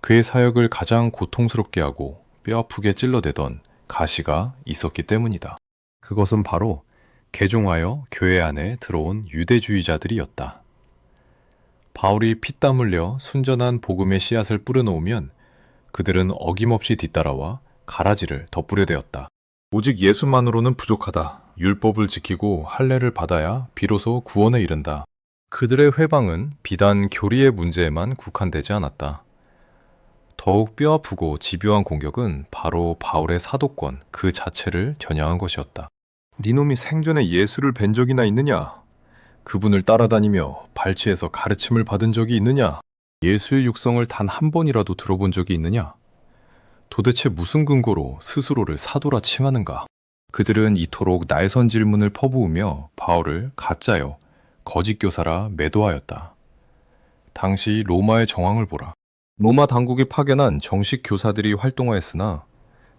그의 사역을 가장 고통스럽게 하고 뼈아프게 찔러대던 가시가 있었기 때문이다. 그것은 바로 개종하여 교회 안에 들어온 유대주의자들이었다. 바울이 피땀 흘려 순전한 복음의 씨앗을 뿌려놓으면 그들은 어김없이 뒤따라와 가라지를 덧뿌려대었다. 오직 예수만으로는 부족하다. 율법을 지키고 할례를 받아야 비로소 구원에 이른다. 그들의 회방은 비단 교리의 문제에만 국한되지 않았다. 더욱 뼈아프고 집요한 공격은 바로 바울의 사도권 그 자체를 겨냥한 것이었다. 니놈이 생전에 예수를 뵌 적이나 있느냐? 그분을 따라다니며 발치해서 가르침을 받은 적이 있느냐? 예수의 육성을 단 한 번이라도 들어본 적이 있느냐? 도대체 무슨 근거로 스스로를 사도라 칭하는가? 그들은 이토록 날선 질문을 퍼부으며 바울을 가짜요, 거짓 교사라 매도하였다. 당시 로마의 정황을 보라. 로마 당국이 파견한 정식 교사들이 활동하였으나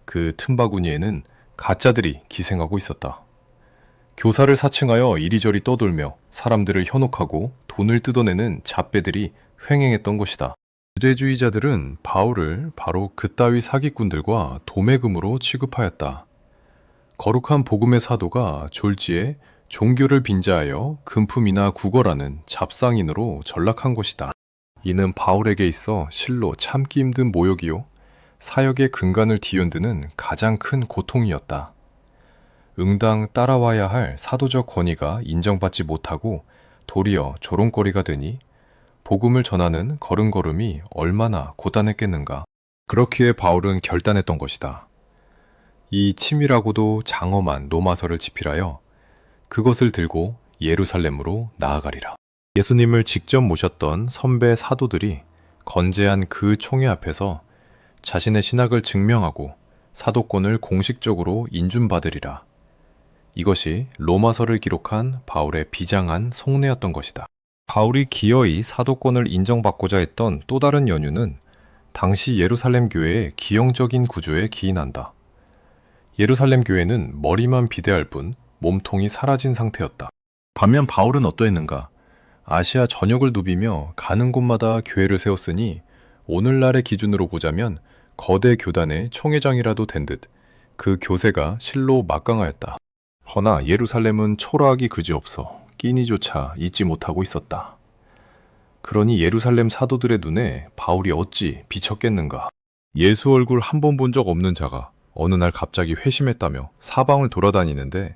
그 틈바구니에는 가짜들이 기생하고 있었다. 교사를 사칭하여 이리저리 떠돌며 사람들을 현혹하고 돈을 뜯어내는 잡배들이 횡행했던 것이다. 유대주의자들은 바울을 바로 그따위 사기꾼들과 도매금으로 취급하였다. 거룩한 복음의 사도가 졸지에 종교를 빙자하여 금품이나 구걸하는 잡상인으로 전락한 것이다. 이는 바울에게 있어 실로 참기 힘든 모욕이요 사역의 근간을 뒤흔드는 가장 큰 고통이었다. 응당 따라와야 할 사도적 권위가 인정받지 못하고 도리어 조롱거리가 되니 복음을 전하는 걸음걸음이 얼마나 고단했겠는가. 그렇기에 바울은 결단했던 것이다. 이 치밀하고도 장엄한 로마서를 집필하여 그것을 들고 예루살렘으로 나아가리라. 예수님을 직접 모셨던 선배 사도들이 건재한 그 총회 앞에서 자신의 신학을 증명하고 사도권을 공식적으로 인준받으리라. 이것이 로마서를 기록한 바울의 비장한 속내였던 것이다. 바울이 기어이 사도권을 인정받고자 했던 또 다른 연유는 당시 예루살렘 교회의 기형적인 구조에 기인한다. 예루살렘 교회는 머리만 비대할 뿐 몸통이 사라진 상태였다. 반면 바울은 어떠했는가? 아시아 전역을 누비며 가는 곳마다 교회를 세웠으니 오늘날의 기준으로 보자면 거대 교단의 총회장이라도 된 듯 그 교세가 실로 막강하였다. 허나 예루살렘은 초라하기 그지없어 끼니조차 잊지 못하고 있었다. 그러니 예루살렘 사도들의 눈에 바울이 어찌 비쳤겠는가? 예수 얼굴 한 번 본 적 없는 자가 어느 날 갑자기 회심했다며 사방을 돌아다니는데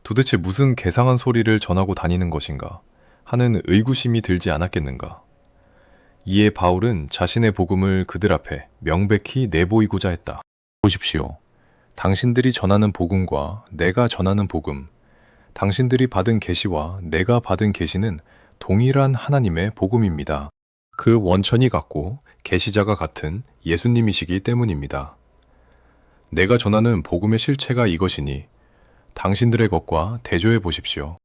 도대체 무슨 개상한 소리를 전하고 다니는 것인가 하는 의구심이 들지 않았겠는가? 이에 바울은 자신의 복음을 그들 앞에 명백히 내보이고자 했다. 보십시오. 당신들이 전하는 복음과 내가 전하는 복음, 당신들이 받은 계시와 내가 받은 계시는 동일한 하나님의 복음입니다. 그 원천이 같고 계시자가 같은 예수님이시기 때문입니다. 내가 전하는 복음의 실체가 이것이니 당신들의 것과 대조해 보십시오.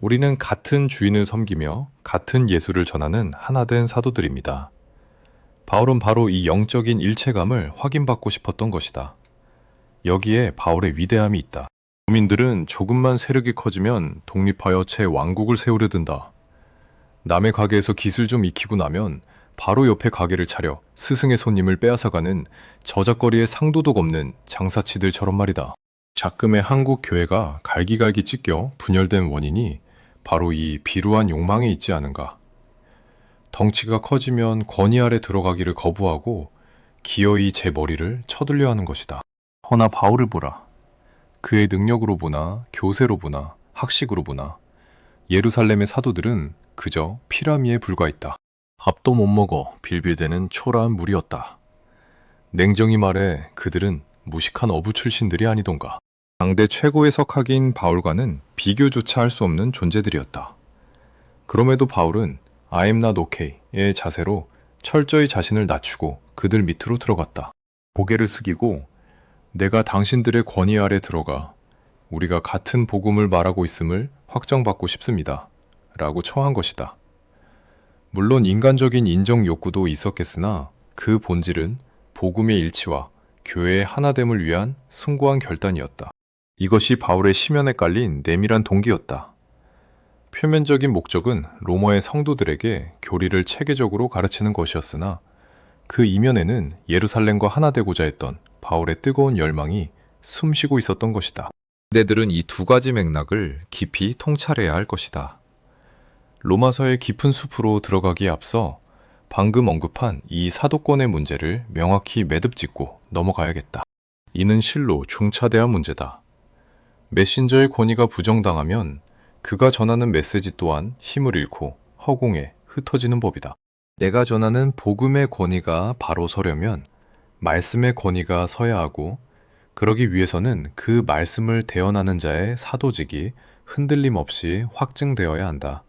우리는 같은 주인을 섬기며 같은 예수를 전하는 하나된 사도들입니다. 바울은 바로 이 영적인 일체감을 확인받고 싶었던 것이다. 여기에 바울의 위대함이 있다. 교민들은 조금만 세력이 커지면 독립하여 제 왕국을 세우려 든다. 남의 가게에서 기술 좀 익히고 나면 바로 옆에 가게를 차려 스승의 손님을 빼앗아가는 저작거리에 상도덕 없는 장사치들처럼 말이다. 작금의 한국 교회가 갈기갈기 찢겨 분열된 원인이 바로 이 비루한 욕망에 있지 않은가. 덩치가 커지면 권위 아래 들어가기를 거부하고 기어이 제 머리를 쳐들려 하는 것이다. 허나 바울을 보라. 그의 능력으로 보나 교세로 보나 학식으로 보나 예루살렘의 사도들은 그저 피라미에 불과했다. 밥도 못 먹어 빌빌대는 초라한 무리였다. 냉정히 말해 그들은 무식한 어부 출신들이 아니던가. 당대 최고의 석학인 바울과는 비교조차 할 수 없는 존재들이었다. 그럼에도 바울은 I am not okay의 자세로 철저히 자신을 낮추고 그들 밑으로 들어갔다. 고개를 숙이고 내가 당신들의 권위 아래 들어가 우리가 같은 복음을 말하고 있음을 확정받고 싶습니다. 라고 청한 것이다. 물론 인간적인 인정 욕구도 있었겠으나 그 본질은 복음의 일치와 교회의 하나됨을 위한 숭고한 결단이었다. 이것이 바울의 시면에 깔린 내밀한 동기였다. 표면적인 목적은 로마의 성도들에게 교리를 체계적으로 가르치는 것이었으나 그 이면에는 예루살렘과 하나 되고자 했던 바울의 뜨거운 열망이 숨쉬고 있었던 것이다. 내들은 이 두 가지 맥락을 깊이 통찰해야 할 것이다. 로마서의 깊은 숲으로 들어가기에 앞서 방금 언급한 이 사도권의 문제를 명확히 매듭짓고 넘어가야겠다. 이는 실로 중차대한 문제다. 메신저의 권위가 부정당하면 그가 전하는 메시지 또한 힘을 잃고 허공에 흩어지는 법이다. 내가 전하는 복음의 권위가 바로 서려면 말씀의 권위가 서야 하고, 그러기 위해서는 그 말씀을 대언하는 자의 사도직이 흔들림 없이 확증되어야 한다.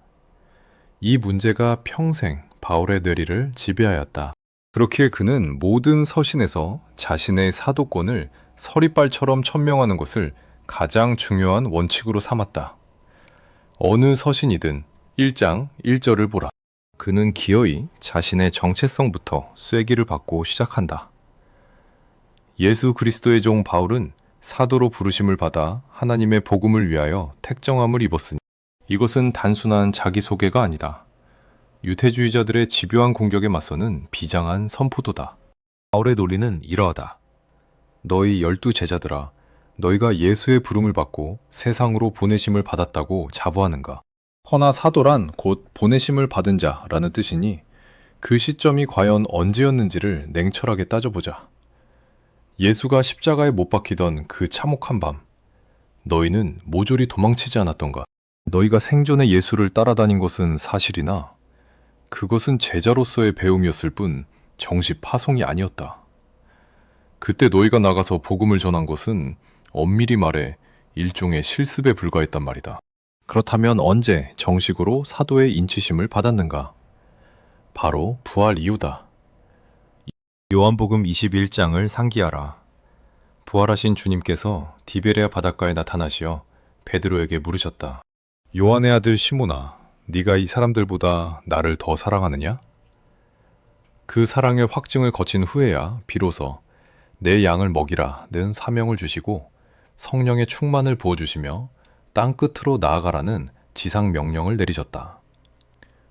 이 문제가 평생 바울의 뇌리를 지배하였다. 그렇기에 그는 모든 서신에서 자신의 사도권을 서리빨처럼 천명하는 것을 가장 중요한 원칙으로 삼았다. 어느 서신이든 1장 1절을 보라. 그는 기어이 자신의 정체성부터 쐐기를 받고 시작한다. 예수 그리스도의 종 바울은 사도로 부르심을 받아 하나님의 복음을 위하여 택정함을 입었으니 이것은 단순한 자기소개가 아니다. 유태주의자들의 집요한 공격에 맞서는 비장한 선포도다. 바울의 논리는 이러하다. 너희 12 제자들아, 너희가 예수의 부름을 받고 세상으로 보내심을 받았다고 자부하는가? 허나 사도란 곧 보내심을 받은 자라는 뜻이니 그 시점이 과연 언제였는지를 냉철하게 따져보자. 예수가 십자가에 못 박히던 그 참혹한 밤, 너희는 모조리 도망치지 않았던가? 너희가 생전에 예수를 따라다닌 것은 사실이나 그것은 제자로서의 배움이었을 뿐 정식 파송이 아니었다. 그때 너희가 나가서 복음을 전한 것은 엄밀히 말해 일종의 실습에 불과했단 말이다. 그렇다면 언제 정식으로 사도의 인치심을 받았는가? 바로 부활 이후다. 요한복음 21장을 상기하라. 부활하신 주님께서 디베레아 바닷가에 나타나시어 베드로에게 물으셨다. 요한의 아들 시몬아, 네가 이 사람들보다 나를 더 사랑하느냐? 그 사랑의 확증을 거친 후에야 비로소 내 양을 먹이라는 사명을 주시고 성령의 충만을 부어주시며 땅끝으로 나아가라는 지상 명령을 내리셨다.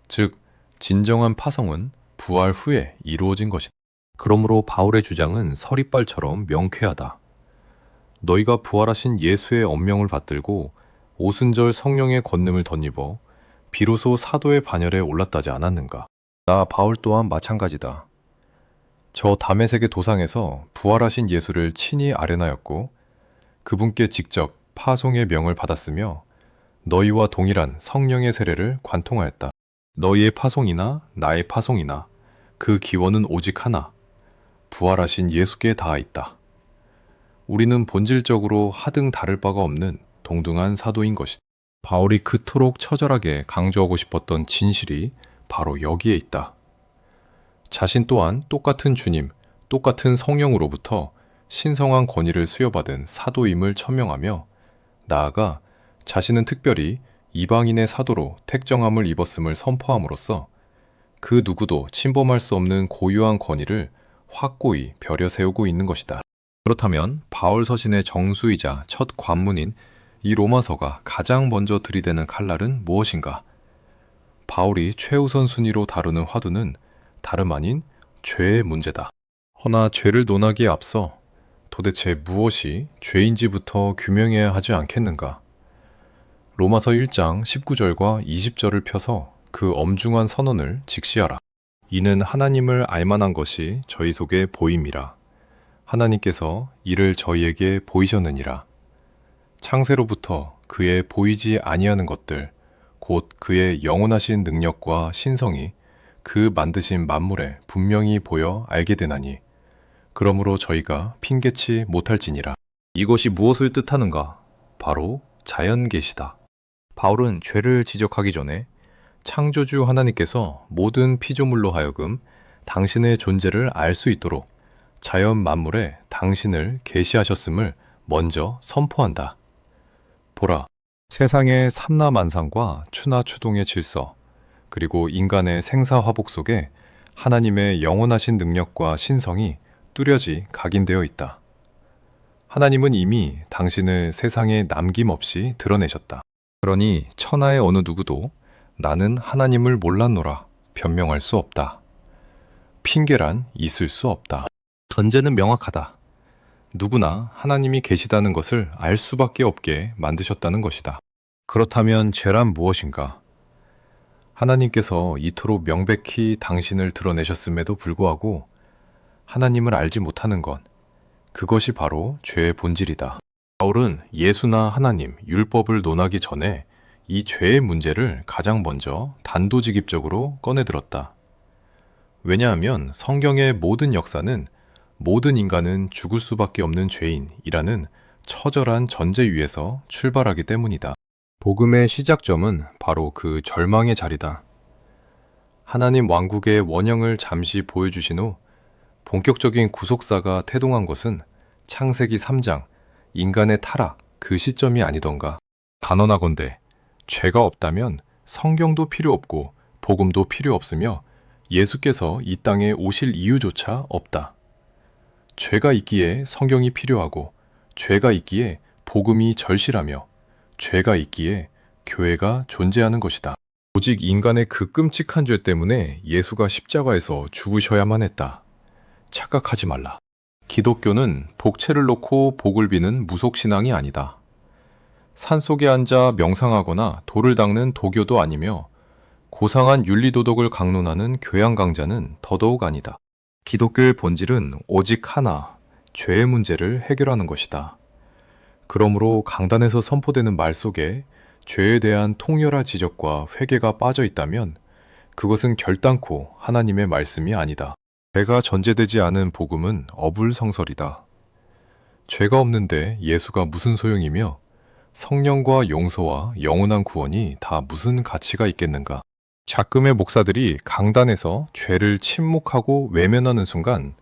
즉, 진정한 파송은 부활 후에 이루어진 것이다. 그러므로 바울의 주장은 서리빨처럼 명쾌하다. 너희가 부활하신 예수의 언명을 받들고 오순절 성령의 권능을 덧입어 비로소 사도의 반열에 올랐다지 않았는가? 나 바울 또한 마찬가지다. 저 다메섹의 도상에서 부활하신 예수를 친히 아련하였고 그분께 직접 파송의 명을 받았으며 너희와 동일한 성령의 세례를 관통하였다. 너희의 파송이나 나의 파송이나 그 기원은 오직 하나, 부활하신 예수께 닿아 있다. 우리는 본질적으로 하등 다를 바가 없는 동등한 사도인 것이다. 바울이 그토록 처절하게 강조하고 싶었던 진실이 바로 여기에 있다. 자신 또한 똑같은 주님, 똑같은 성령으로부터 신성한 권위를 수여받은 사도임을 천명하며 나아가 자신은 특별히 이방인의 사도로 택정함을 입었음을 선포함으로써 그 누구도 침범할 수 없는 고유한 권위를 확고히 벼려 세우고 있는 것이다. 그렇다면 바울 서신의 정수이자 첫 관문인 이 로마서가 가장 먼저 들이대는 칼날은 무엇인가? 바울이 최우선 순위로 다루는 화두는 다름 아닌 죄의 문제다. 허나 죄를 논하기에 앞서 도대체 무엇이 죄인지부터 규명해야 하지 않겠는가? 로마서 1장 19절과 20절을 펴서 그 엄중한 선언을 직시하라. 이는 하나님을 알만한 것이 저희 속에 보임이라. 하나님께서 이를 저희에게 보이셨느니라. 창세로부터 그의 보이지 아니하는 것들, 곧 그의 영원하신 능력과 신성이 그 만드신 만물에 분명히 보여 알게 되나니, 그러므로 저희가 핑계치 못할지니라. 이것이 무엇을 뜻하는가? 바로 자연계시다. 바울은 죄를 지적하기 전에 창조주 하나님께서 모든 피조물로 하여금 당신의 존재를 알 수 있도록 자연 만물에 당신을 계시하셨음을 먼저 선포한다. 보라, 세상의 삼라만상과 추나 추동의 질서, 그리고 인간의 생사화복 속에 하나님의 영원하신 능력과 신성이 뚜렷이 각인되어 있다. 하나님은 이미 당신을 세상에 남김없이 드러내셨다. 그러니 천하의 어느 누구도 나는 하나님을 몰랐노라 변명할 수 없다. 핑계란 있을 수 없다. 전제는 명확하다. 누구나 하나님이 계시다는 것을 알 수밖에 없게 만드셨다는 것이다. 그렇다면 죄란 무엇인가? 하나님께서 이토록 명백히 당신을 드러내셨음에도 불구하고 하나님을 알지 못하는 것, 그것이 바로 죄의 본질이다. 바울은 예수나 하나님, 율법을 논하기 전에 이 죄의 문제를 가장 먼저 단도직입적으로 꺼내들었다. 왜냐하면 성경의 모든 역사는 모든 인간은 죽을 수밖에 없는 죄인이라는 처절한 전제 위에서 출발하기 때문이다. 복음의 시작점은 바로 그 절망의 자리다. 하나님 왕국의 원형을 잠시 보여주신 후 본격적인 구속사가 태동한 것은 창세기 3장, 인간의 타락, 그 시점이 아니던가. 단언하건대 죄가 없다면 성경도 필요 없고 복음도 필요 없으며 예수께서 이 땅에 오실 이유조차 없다. 죄가 있기에 성경이 필요하고 죄가 있기에 복음이 절실하며 죄가 있기에 교회가 존재하는 것이다. 오직 인간의 그 끔찍한 죄 때문에 예수가 십자가에서 죽으셔야만 했다. 착각하지 말라. 기독교는 복채를 놓고 복을 비는 무속신앙이 아니다. 산속에 앉아 명상하거나 돌을 닦는 도교도 아니며 고상한 윤리도덕을 강론하는 교양 강자는 더더욱 아니다. 기독교의 본질은 오직 하나, 죄의 문제를 해결하는 것이다. 그러므로 강단에서 선포되는 말 속에 죄에 대한 통렬한 지적과 회개가 빠져 있다면 그것은 결단코 하나님의 말씀이 아니다. 죄가 전제되지 않은 복음은 어불성설이다. 죄가 없는데 예수가 무슨 소용이며 성령과 용서와 영원한 구원이 다 무슨 가치가 있겠는가? 작금의 목사들이 강단에서 죄를 침묵하고 외면하는 순간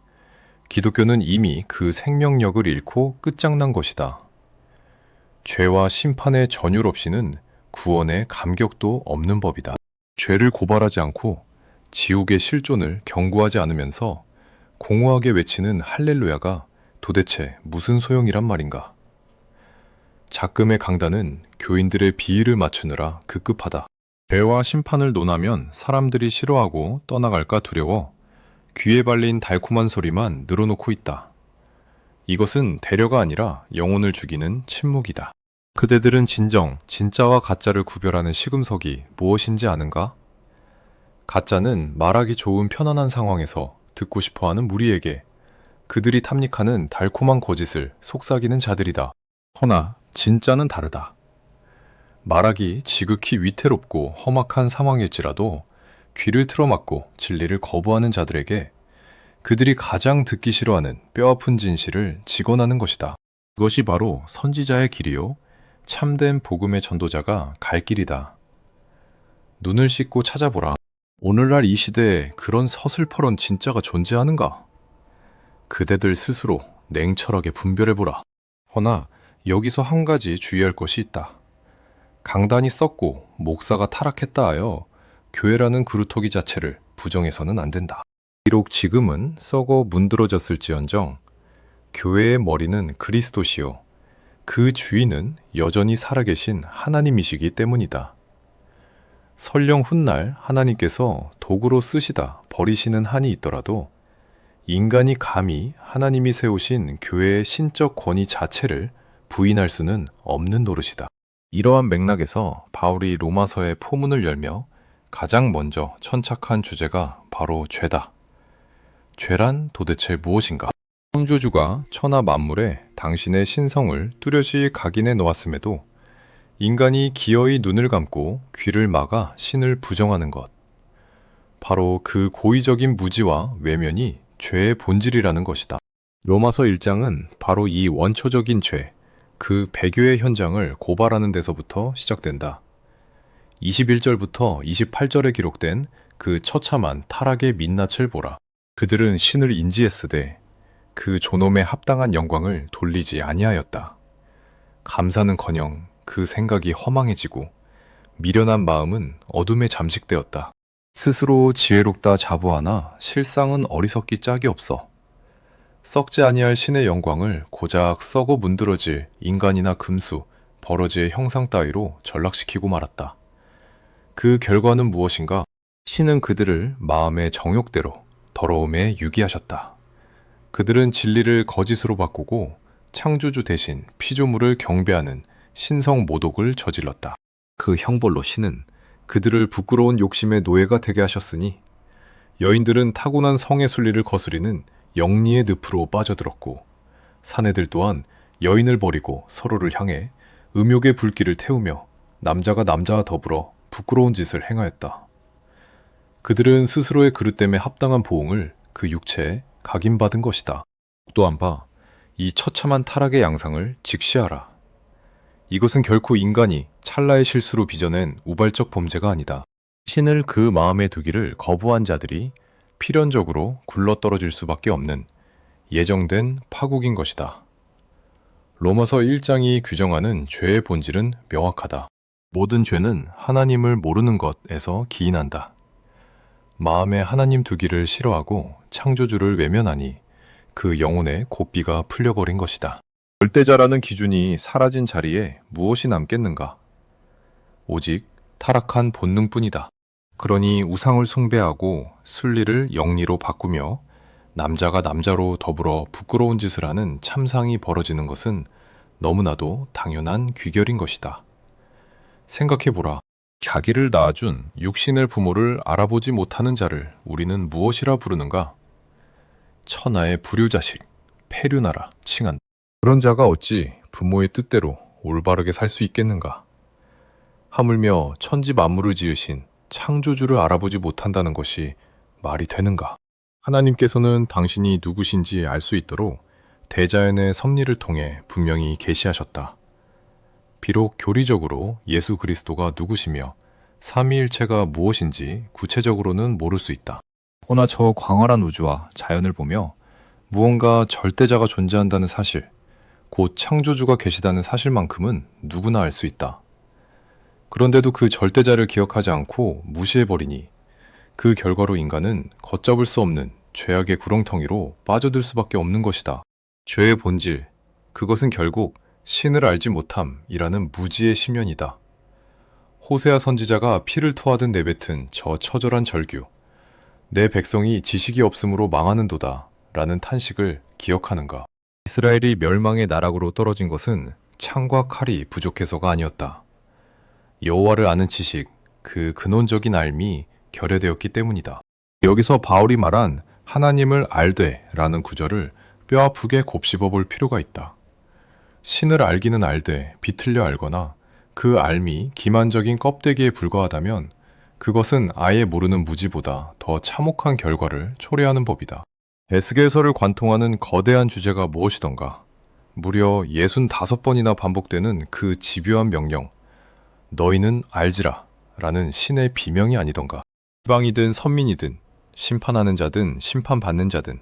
기독교는 이미 그 생명력을 잃고 끝장난 것이다. 죄와 심판의 전율 없이는 구원의 감격도 없는 법이다. 죄를 고발하지 않고 지옥의 실존을 경고하지 않으면서 공허하게 외치는 할렐루야가 도대체 무슨 소용이란 말인가? 작금의 강단은 교인들의 비위를 맞추느라 급급하다. 죄와 심판을 논하면 사람들이 싫어하고 떠나갈까 두려워 귀에 발린 달콤한 소리만 늘어놓고 있다. 이것은 대려가 아니라 영혼을 죽이는 침묵이다. 그대들은 진정, 진짜와 가짜를 구별하는 시금석이 무엇인지 아는가? 가짜는 말하기 좋은 편안한 상황에서 듣고 싶어하는 무리에게 그들이 탐닉하는 달콤한 거짓을 속삭이는 자들이다. 허나 진짜는 다르다. 말하기 지극히 위태롭고 험악한 상황일지라도 귀를 틀어막고 진리를 거부하는 자들에게 그들이 가장 듣기 싫어하는 뼈아픈 진실을 직언하는 것이다. 그것이 바로 선지자의 길이요 참된 복음의 전도자가 갈 길이다. 눈을 씻고 찾아보라. 오늘날 이 시대에 그런 서슬퍼런 진짜가 존재하는가? 그대들 스스로 냉철하게 분별해보라. 허나 여기서 한 가지 주의할 것이 있다. 강단이 썩고 목사가 타락했다 하여 교회라는 그루터기 자체를 부정해서는 안 된다. 비록 지금은 썩어 문드러졌을지언정 교회의 머리는 그리스도시요 그 주인은 여전히 살아계신 하나님이시기 때문이다. 설령 훗날 하나님께서 도구로 쓰시다 버리시는 한이 있더라도 인간이 감히 하나님이 세우신 교회의 신적 권위 자체를 부인할 수는 없는 노릇이다. 이러한 맥락에서 바울이 로마서의 포문을 열며 가장 먼저 천착한 주제가 바로 죄다. 죄란 도대체 무엇인가? 창조주가 천하 만물에 당신의 신성을 뚜렷이 각인해 놓았음에도 인간이 기어이 눈을 감고 귀를 막아 신을 부정하는 것. 바로 그 고의적인 무지와 외면이 죄의 본질이라는 것이다. 로마서 1장은 바로 이 원초적인 죄, 그 배교의 현장을 고발하는 데서부터 시작된다. 21절부터 28절에 기록된 그 처참한 타락의 민낯을 보라. 그들은 신을 인지했으되 그 존엄에 합당한 영광을 돌리지 아니하였다. 감사는커녕 그 생각이 허망해지고 미련한 마음은 어둠에 잠식되었다. 스스로 지혜롭다 자부하나 실상은 어리석기 짝이 없어. 썩지 아니할 신의 영광을 고작 썩어 문드러질 인간이나 금수, 버러지의 형상 따위로 전락시키고 말았다. 그 결과는 무엇인가? 신은 그들을 마음의 정욕대로 더러움에 유기하셨다. 그들은 진리를 거짓으로 바꾸고 창조주 대신 피조물을 경배하는 신성 모독을 저질렀다. 그 형벌로 신은 그들을 부끄러운 욕심의 노예가 되게 하셨으니 여인들은 타고난 성의 순리를 거스리는 영리의 늪으로 빠져들었고 사내들 또한 여인을 버리고 서로를 향해 음욕의 불길을 태우며 남자가 남자와 더불어 부끄러운 짓을 행하였다. 그들은 스스로의 그릇됨에 합당한 보응을 그 육체에 각인받은 것이다. 또한 봐, 이 처참한 타락의 양상을 직시하라. 이것은 결코 인간이 찰나의 실수로 빚어낸 우발적 범죄가 아니다. 신을 그 마음에 두기를 거부한 자들이 필연적으로 굴러떨어질 수밖에 없는 예정된 파국인 것이다. 로마서 1장이 규정하는 죄의 본질은 명확하다. 모든 죄는 하나님을 모르는 것에서 기인한다. 마음에 하나님 두기를 싫어하고 창조주를 외면하니 그 영혼의 고삐가 풀려버린 것이다. 절대자라는 기준이 사라진 자리에 무엇이 남겠는가? 오직 타락한 본능뿐이다. 그러니 우상을 숭배하고 순리를 영리로 바꾸며 남자가 남자로 더불어 부끄러운 짓을 하는 참상이 벌어지는 것은 너무나도 당연한 귀결인 것이다. 생각해보라. 자기를 낳아준 육신의 부모를 알아보지 못하는 자를 우리는 무엇이라 부르는가? 천하의 불효자식, 폐륜하라 칭한다. 그런 자가 어찌 부모의 뜻대로 올바르게 살 수 있겠는가? 하물며 천지 만물을 지으신 창조주를 알아보지 못한다는 것이 말이 되는가? 하나님께서는 당신이 누구신지 알 수 있도록 대자연의 섭리를 통해 분명히 계시하셨다. 비록 교리적으로 예수 그리스도가 누구시며 삼위일체가 무엇인지 구체적으로는 모를 수 있다. 허나 저 광활한 우주와 자연을 보며 무언가 절대자가 존재한다는 사실, 곧 창조주가 계시다는 사실만큼은 누구나 알 수 있다. 그런데도 그 절대자를 기억하지 않고 무시해버리니 그 결과로 인간은 걷잡을 수 없는 죄악의 구렁텅이로 빠져들 수밖에 없는 것이다. 죄의 본질, 그것은 결국 신을 알지 못함이라는 무지의 심연이다. 호세아 선지자가 피를 토하듯 내뱉은 저 처절한 절규, 내 백성이 지식이 없으므로 망하는도다 라는 탄식을 기억하는가? 이스라엘이 멸망의 나락으로 떨어진 것은 창과 칼이 부족해서가 아니었다. 여호와를 아는 지식, 그 근원적인 알미 결여되었기 때문이다. 여기서 바울이 말한 하나님을 알되 라는 구절을 뼈아프게 곱씹어 볼 필요가 있다. 신을 알기는 알되 비틀려 알거나 그 알미 기만적인 껍데기에 불과하다면 그것은 아예 모르는 무지보다 더 참혹한 결과를 초래하는 법이다. 에스겔서를 관통하는 거대한 주제가 무엇이던가? 무려 65번이나 반복되는 그 집요한 명령, 너희는 알지라 라는 신의 비명이 아니던가? 이방이든 선민이든 심판하는 자든 심판받는 자든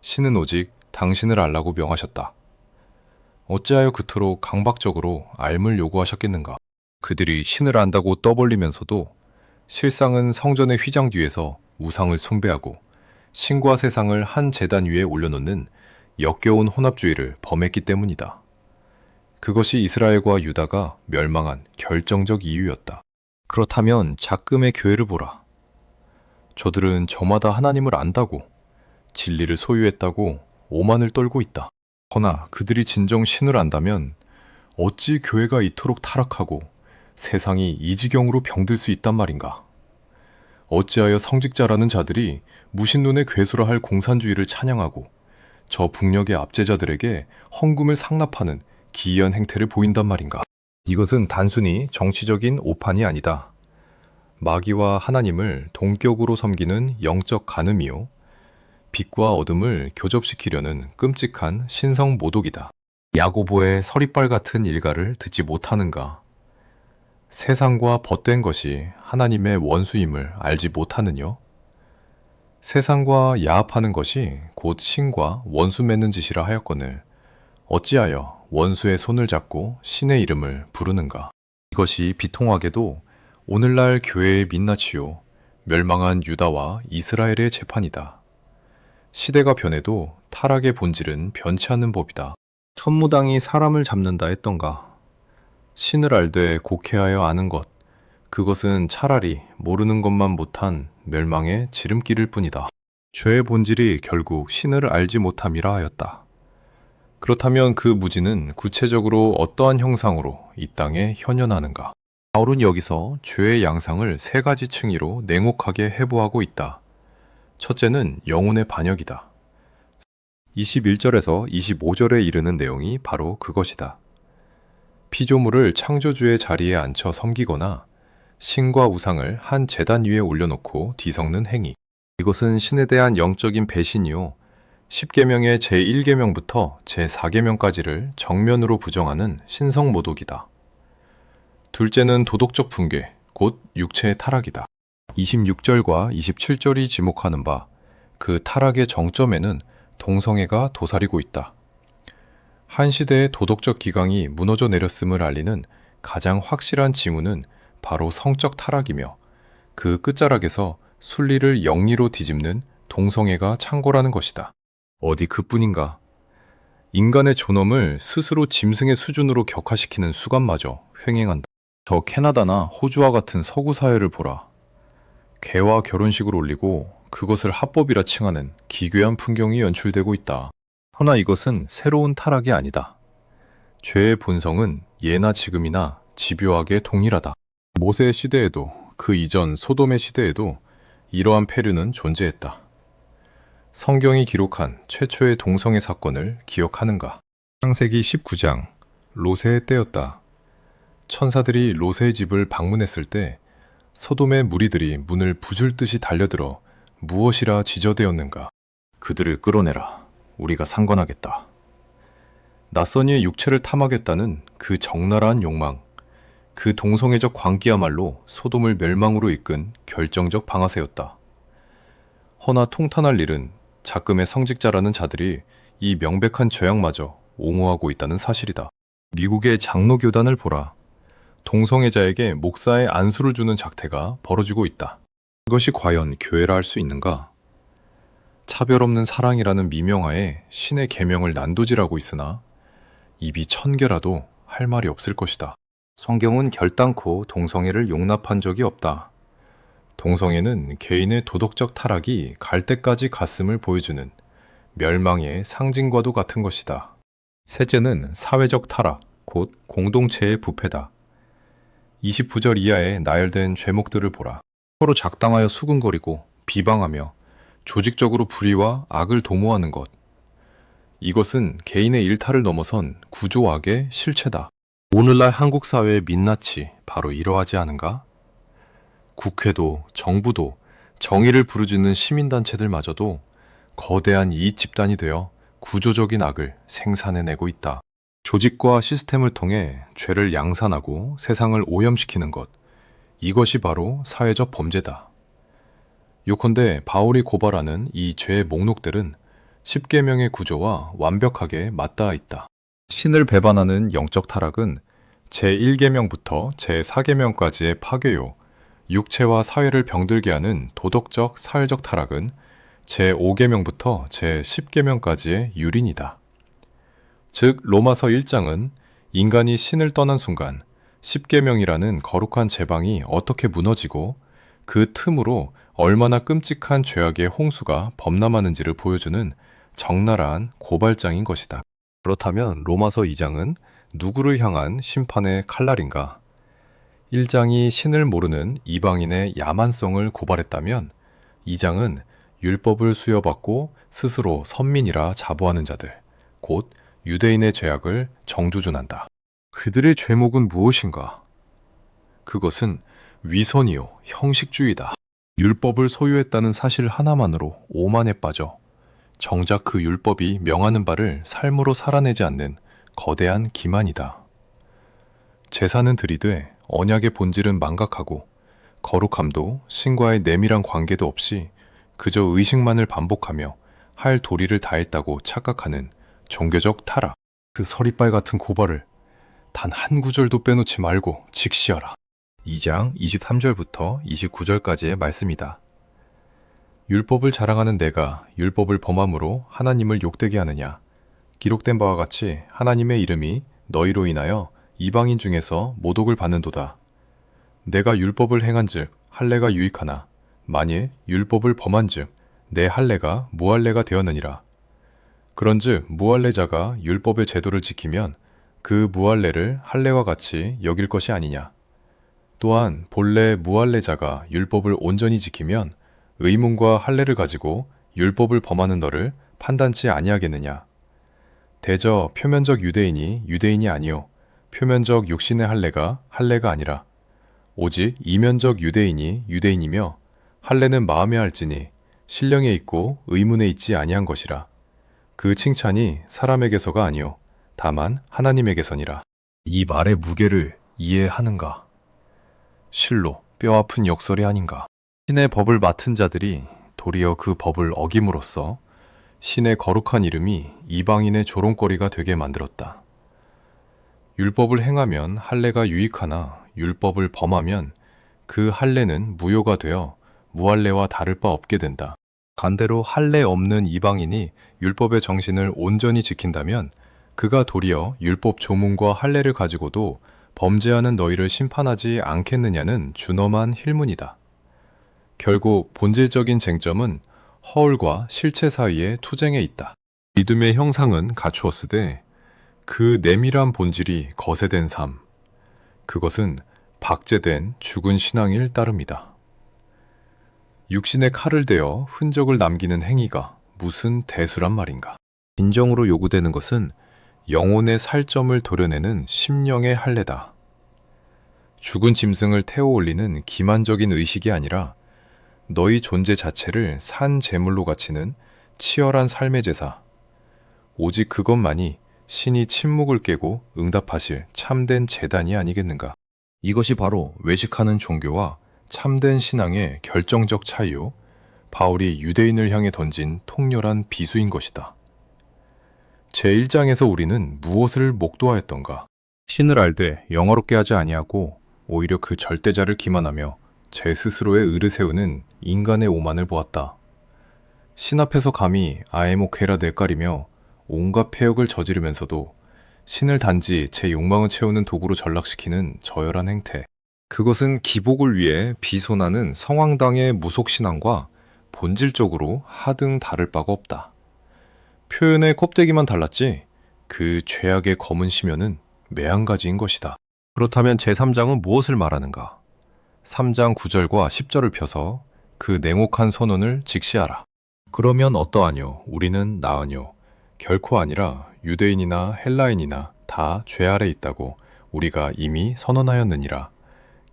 신은 오직 당신을 알라고 명하셨다. 어찌하여 그토록 강박적으로 알물 요구하셨겠는가? 그들이 신을 안다고 떠벌리면서도 실상은 성전의 휘장 뒤에서 우상을 숭배하고 신과 세상을 한 제단 위에 올려놓는 역겨운 혼합주의를 범했기 때문이다. 그것이 이스라엘과 유다가 멸망한 결정적 이유였다. 그렇다면 작금의 교회를 보라. 저들은 저마다 하나님을 안다고, 진리를 소유했다고 오만을 떨고 있다. 허나 그들이 진정 신을 안다면 어찌 교회가 이토록 타락하고 세상이 이 지경으로 병들 수 있단 말인가? 어찌하여 성직자라는 자들이 무신론의 괴수라 할 공산주의를 찬양하고 저 북녘의 압제자들에게 헌금을 상납하는 기이한 행태를 보인단 말인가? 이것은 단순히 정치적인 오판이 아니다. 마귀와 하나님을 동격으로 섬기는 영적 간음이요, 빛과 어둠을 교접시키려는 끔찍한 신성 모독이다. 야고보의 서리빨 같은 일가를 듣지 못하는가? 세상과 벗된 것이 하나님의 원수임을 알지 못하느뇨? 세상과 야합하는 것이 곧 신과 원수 맺는 짓이라 하였거늘 어찌하여 원수의 손을 잡고 신의 이름을 부르는가? 이것이 비통하게도 오늘날 교회의 민낯이요 멸망한 유다와 이스라엘의 재판이다. 시대가 변해도 타락의 본질은 변치 않는 법이다. 천무당이 사람을 잡는다 했던가. 신을 알되 곡해하여 아는 것, 그것은 차라리 모르는 것만 못한 멸망의 지름길일 뿐이다. 죄의 본질이 결국 신을 알지 못함이라 하였다. 그렇다면 그 무지는 구체적으로 어떠한 형상으로 이 땅에 현현하는가? 바울은 여기서 죄의 양상을 세 가지 층위로 냉혹하게 해부하고 있다. 첫째는 영혼의 반역이다. 21절에서 25절에 이르는 내용이 바로 그것이다. 피조물을 창조주의 자리에 앉혀 섬기거나 신과 우상을 한 제단 위에 올려놓고 뒤섞는 행위. 이것은 신에 대한 영적인 배신이요. 10계명의 제1계명부터 제4계명까지를 정면으로 부정하는 신성모독이다. 둘째는 도덕적 붕괴, 곧 육체의 타락이다. 26절과 27절이 지목하는 바, 그 타락의 정점에는 동성애가 도사리고 있다. 한 시대의 도덕적 기강이 무너져 내렸음을 알리는 가장 확실한 징후는 바로 성적 타락이며, 그 끝자락에서 순리를 영리로 뒤집는 동성애가 창고라는 것이다. 어디 그뿐인가? 인간의 존엄을 스스로 짐승의 수준으로 격화시키는 수감마저 횡행한다. 저 캐나다나 호주와 같은 서구 사회를 보라. 개와 결혼식을 올리고 그것을 합법이라 칭하는 기괴한 풍경이 연출되고 있다. 허나 이것은 새로운 타락이 아니다. 죄의 본성은 예나 지금이나 집요하게 동일하다. 모세의 시대에도 그 이전 소돔의 시대에도 이러한 폐류는 존재했다. 성경이 기록한 최초의 동성애 사건을 기억하는가? 창세기 19장, 롯의 때였다. 천사들이 롯의 집을 방문했을 때 소돔의 무리들이 문을 부술듯이 달려들어 무엇이라 지저대었는가? 그들을 끌어내라. 우리가 상관하겠다. 낯선 이의 육체를 탐하겠다는 그 적나라한 욕망, 그 동성애적 광기야말로 소돔을 멸망으로 이끈 결정적 방아쇠였다. 허나 통탄할 일은 작금의 성직자라는 자들이 이 명백한 죄악마저 옹호하고 있다는 사실이다. 미국의 장로교단을 보라. 동성애자에게 목사의 안수를 주는 작태가 벌어지고 있다. 이것이 과연 교회라 할 수 있는가? 차별 없는 사랑이라는 미명하에 신의 계명을 난도질하고 있으나 입이 1000개라도 할 말이 없을 것이다. 성경은 결단코 동성애를 용납한 적이 없다. 동성애는 개인의 도덕적 타락이 갈 때까지 갔음을 보여주는 멸망의 상징과도 같은 것이다. 셋째는 사회적 타락, 곧 공동체의 부패다. 29절 이하의 나열된 죄목들을 보라. 서로 작당하여 수군거리고 비방하며 조직적으로 불의와 악을 도모하는 것. 이것은 개인의 일탈을 넘어선 구조악의 실체다. 오늘날 한국 사회의 민낯이 바로 이러하지 않은가? 국회도 정부도 정의를 부르짖는 시민단체들마저도 거대한 이익 집단이 되어 구조적인 악을 생산해내고 있다. 조직과 시스템을 통해 죄를 양산하고 세상을 오염시키는 것, 이것이 바로 사회적 범죄다. 요컨대 바울이 고발하는 이 죄의 목록들은 10계명의 구조와 완벽하게 맞닿아 있다. 신을 배반하는 영적 타락은 제1계명부터 제4계명까지의 파괴요, 육체와 사회를 병들게 하는 도덕적, 사회적 타락은 제5계명부터 제10계명까지의 유린이다. 즉 로마서 1장은 인간이 신을 떠난 순간 10계명이라는 거룩한 제방이 어떻게 무너지고 그 틈으로 얼마나 끔찍한 죄악의 홍수가 범람하는지를 보여주는 적나라한 고발장인 것이다. 그렇다면 로마서 2장은 누구를 향한 심판의 칼날인가? 1장이 신을 모르는 이방인의 야만성을 고발했다면 2장은 율법을 수여받고 스스로 선민이라 자부하는 자들, 곧 유대인의 죄악을 정주준한다. 그들의 죄목은 무엇인가? 그것은 위선이요, 형식주의다. 율법을 소유했다는 사실 하나만으로 오만에 빠져 정작 그 율법이 명하는 바를 삶으로 살아내지 않는 거대한 기만이다. 제사는 드리되 언약의 본질은 망각하고 거룩함도 신과의 내밀한 관계도 없이 그저 의식만을 반복하며 할 도리를 다했다고 착각하는 종교적 타락. 그 서리빨 같은 고발을 단 한 구절도 빼놓지 말고 직시하라. 2장 23절부터 29절까지의 말씀이다. 율법을 자랑하는 내가 율법을 범함으로 하나님을 욕되게 하느냐? 기록된 바와 같이 하나님의 이름이 너희로 인하여 이방인 중에서 모독을 받는도다. 내가 율법을 행한즉 할례가 유익하나 만일 율법을 범한즉 내 할례가 무할례가 되었느니라. 그런즉 무할례자가 율법의 제도를 지키면 그 무할례를 할례와 같이 여길 것이 아니냐. 또한 본래 무할례자가 율법을 온전히 지키면 의문과 할례를 가지고 율법을 범하는 너를 판단치 아니하겠느냐. 대저 표면적 유대인이 유대인이 아니요 표면적 육신의 할례가 할례가 아니라 오직 이면적 유대인이 유대인이며 할례는 마음에 할지니 신령에 있고 의문에 있지 아니한 것이라. 그 칭찬이 사람에게서가 아니요 다만 하나님에게서니라. 이 말의 무게를 이해하는가? 실로 뼈아픈 역설이 아닌가? 신의 법을 맡은 자들이 도리어 그 법을 어김으로써 신의 거룩한 이름이 이방인의 조롱거리가 되게 만들었다. 율법을 행하면 할례가 유익하나 율법을 범하면 그 할례는 무효가 되어 무할례와 다를 바 없게 된다. 반대로 할례 없는 이방인이 율법의 정신을 온전히 지킨다면 그가 도리어 율법 조문과 할례를 가지고도 범죄하는 너희를 심판하지 않겠느냐는 준엄한 힐문이다. 결국 본질적인 쟁점은 허울과 실체 사이의 투쟁에 있다. 믿음의 형상은 갖추었으되 그 내밀한 본질이 거세된 삶, 그것은 박제된 죽은 신앙일 따름이다. 육신의 칼을 대어 흔적을 남기는 행위가 무슨 대수란 말인가? 진정으로 요구되는 것은 영혼의 살점을 도려내는 심령의 할례다. 죽은 짐승을 태워 올리는 기만적인 의식이 아니라 너희 존재 자체를 산 제물로 바치는 치열한 삶의 제사. 오직 그것만이 신이 침묵을 깨고 응답하실 참된 제단이 아니겠는가? 이것이 바로 외식하는 종교와 참된 신앙의 결정적 차이요, 바울이 유대인을 향해 던진 통렬한 비수인 것이다. 제1장에서 우리는 무엇을 목도하였던가? 신을 알되 영어롭게 하지 아니하고 오히려 그 절대자를 기만하며 제 스스로의 의를 세우는 인간의 오만을 보았다. 신 앞에서 감히 아에모케라 뇌까리며 온갖 폐역을 저지르면서도 신을 단지 제 욕망을 채우는 도구로 전락시키는 저열한 행태. 그것은 기복을 위해 비손하는 성황당의 무속신앙과 본질적으로 하등 다를 바가 없다. 표현의 곱되기만 달랐지 그 죄악의 검은 심연은 매한가지인 것이다. 그렇다면 제3장은 무엇을 말하는가? 3장 9절과 10절을 펴서 그 냉혹한 선언을 직시하라. 그러면 어떠하뇨? 우리는 나으뇨? 결코 아니라 유대인이나 헬라인이나 다 죄 아래 있다고 우리가 이미 선언하였느니라.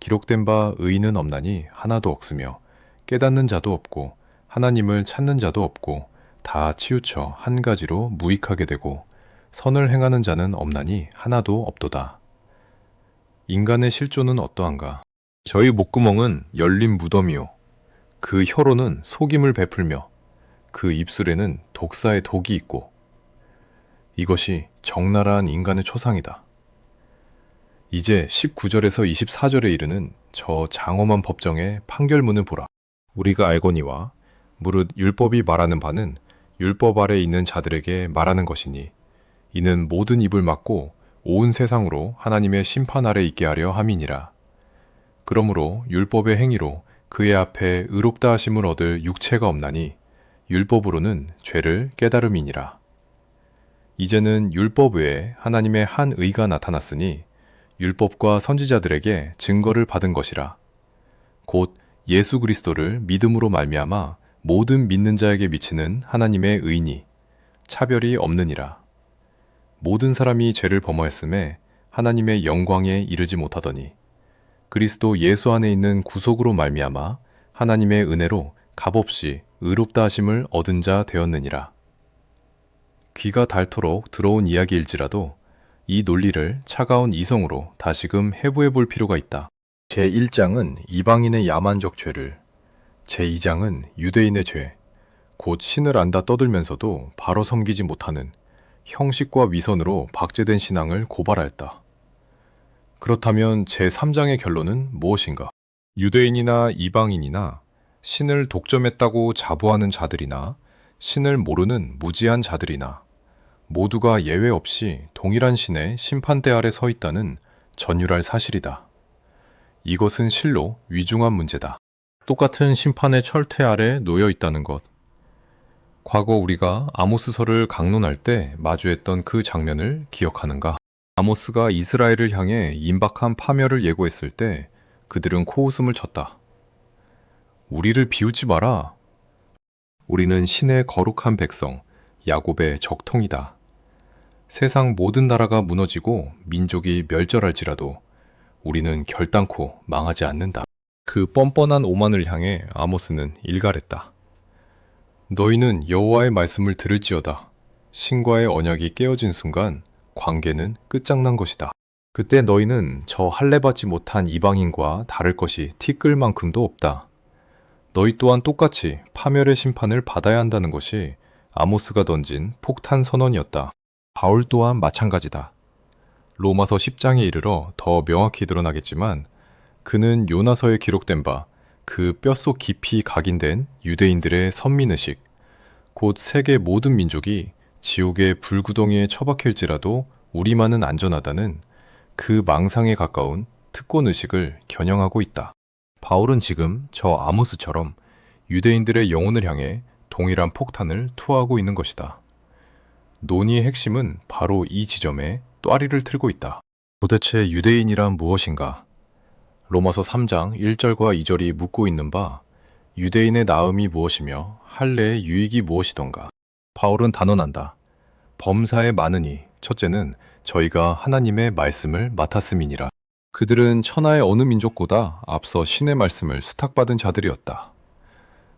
기록된 바 의인은 없나니 하나도 없으며 깨닫는 자도 없고 하나님을 찾는 자도 없고 다 치우쳐 한 가지로 무익하게 되고 선을 행하는 자는 없나니 하나도 없도다. 인간의 실존은 어떠한가? 저희 목구멍은 열린 무덤이요 그 혀로는 속임을 베풀며 그 입술에는 독사의 독이 있고 이것이 적나라한 인간의 초상이다. 이제 19절에서 24절에 이르는 저 장엄한 법정의 판결문을 보라. 우리가 알거니와 무릇 율법이 말하는 바는 율법 아래 있는 자들에게 말하는 것이니 이는 모든 입을 막고 온 세상으로 하나님의 심판 아래 있게 하려 함이니라. 그러므로 율법의 행위로 그의 앞에 의롭다 하심을 얻을 육체가 없나니 율법으로는 죄를 깨달음이니라. 이제는 율법 외에 하나님의 한 의가 나타났으니 율법과 선지자들에게 증거를 받은 것이라. 곧 예수 그리스도를 믿음으로 말미암아 모든 믿는 자에게 미치는 하나님의 의니 차별이 없느니라. 모든 사람이 죄를 범하였음에 하나님의 영광에 이르지 못하더니 그리스도 예수 안에 있는 구속으로 말미암아 하나님의 은혜로 값없이 의롭다 하심을 얻은 자 되었느니라. 귀가 닳도록 들어온 이야기일지라도 이 논리를 차가운 이성으로 다시금 해부해 볼 필요가 있다. 제1장은 이방인의 야만적 죄를, 제2장은 유대인의 죄, 곧 신을 안다 떠들면서도 바로 섬기지 못하는 형식과 위선으로 박제된 신앙을 고발하였다. 그렇다면 제3장의 결론은 무엇인가? 유대인이나 이방인이나 신을 독점했다고 자부하는 자들이나 신을 모르는 무지한 자들이나 모두가 예외 없이 동일한 신의 심판대 아래 서 있다는 전율할 사실이다. 이것은 실로 위중한 문제다. 똑같은 심판의 철퇴 아래 놓여 있다는 것. 과거 우리가 아모스서를 강론할 때 마주했던 그 장면을 기억하는가? 아모스가 이스라엘을 향해 임박한 파멸을 예고했을 때 그들은 코웃음을 쳤다. 우리를 비웃지 마라. 우리는 신의 거룩한 백성, 야곱의 적통이다. 세상 모든 나라가 무너지고 민족이 멸절할지라도 우리는 결단코 망하지 않는다. 그 뻔뻔한 오만을 향해 아모스는 일갈했다. 너희는 여호와의 말씀을 들을지어다. 신과의 언약이 깨어진 순간 관계는 끝장난 것이다. 그때 너희는 저 할례받지 못한 이방인과 다를 것이 티끌만큼도 없다. 너희 또한 똑같이 파멸의 심판을 받아야 한다는 것이 아모스가 던진 폭탄 선언이었다. 바울 또한 마찬가지다. 로마서 10장에 이르러 더 명확히 드러나겠지만 그는 요나서에 기록된 바 그 뼛속 깊이 각인된 유대인들의 선민의식, 곧 세계 모든 민족이 지옥의 불구덩이에 처박힐지라도 우리만은 안전하다는 그 망상에 가까운 특권의식을 겨냥하고 있다. 바울은 지금 저 아모스처럼 유대인들의 영혼을 향해 동일한 폭탄을 투하하고 있는 것이다. 논의의 핵심은 바로 이 지점에 또아리를 틀고 있다. 도대체 유대인이란 무엇인가? 로마서 3장 1절과 2절이 묻고 있는 바 유대인의 나음이 무엇이며 할례의 유익이 무엇이던가? 바울은 단언한다. 범사에 많으니 첫째는 저희가 하나님의 말씀을 맡았음이니라. 그들은 천하의 어느 민족보다 앞서 신의 말씀을 수탁받은 자들이었다.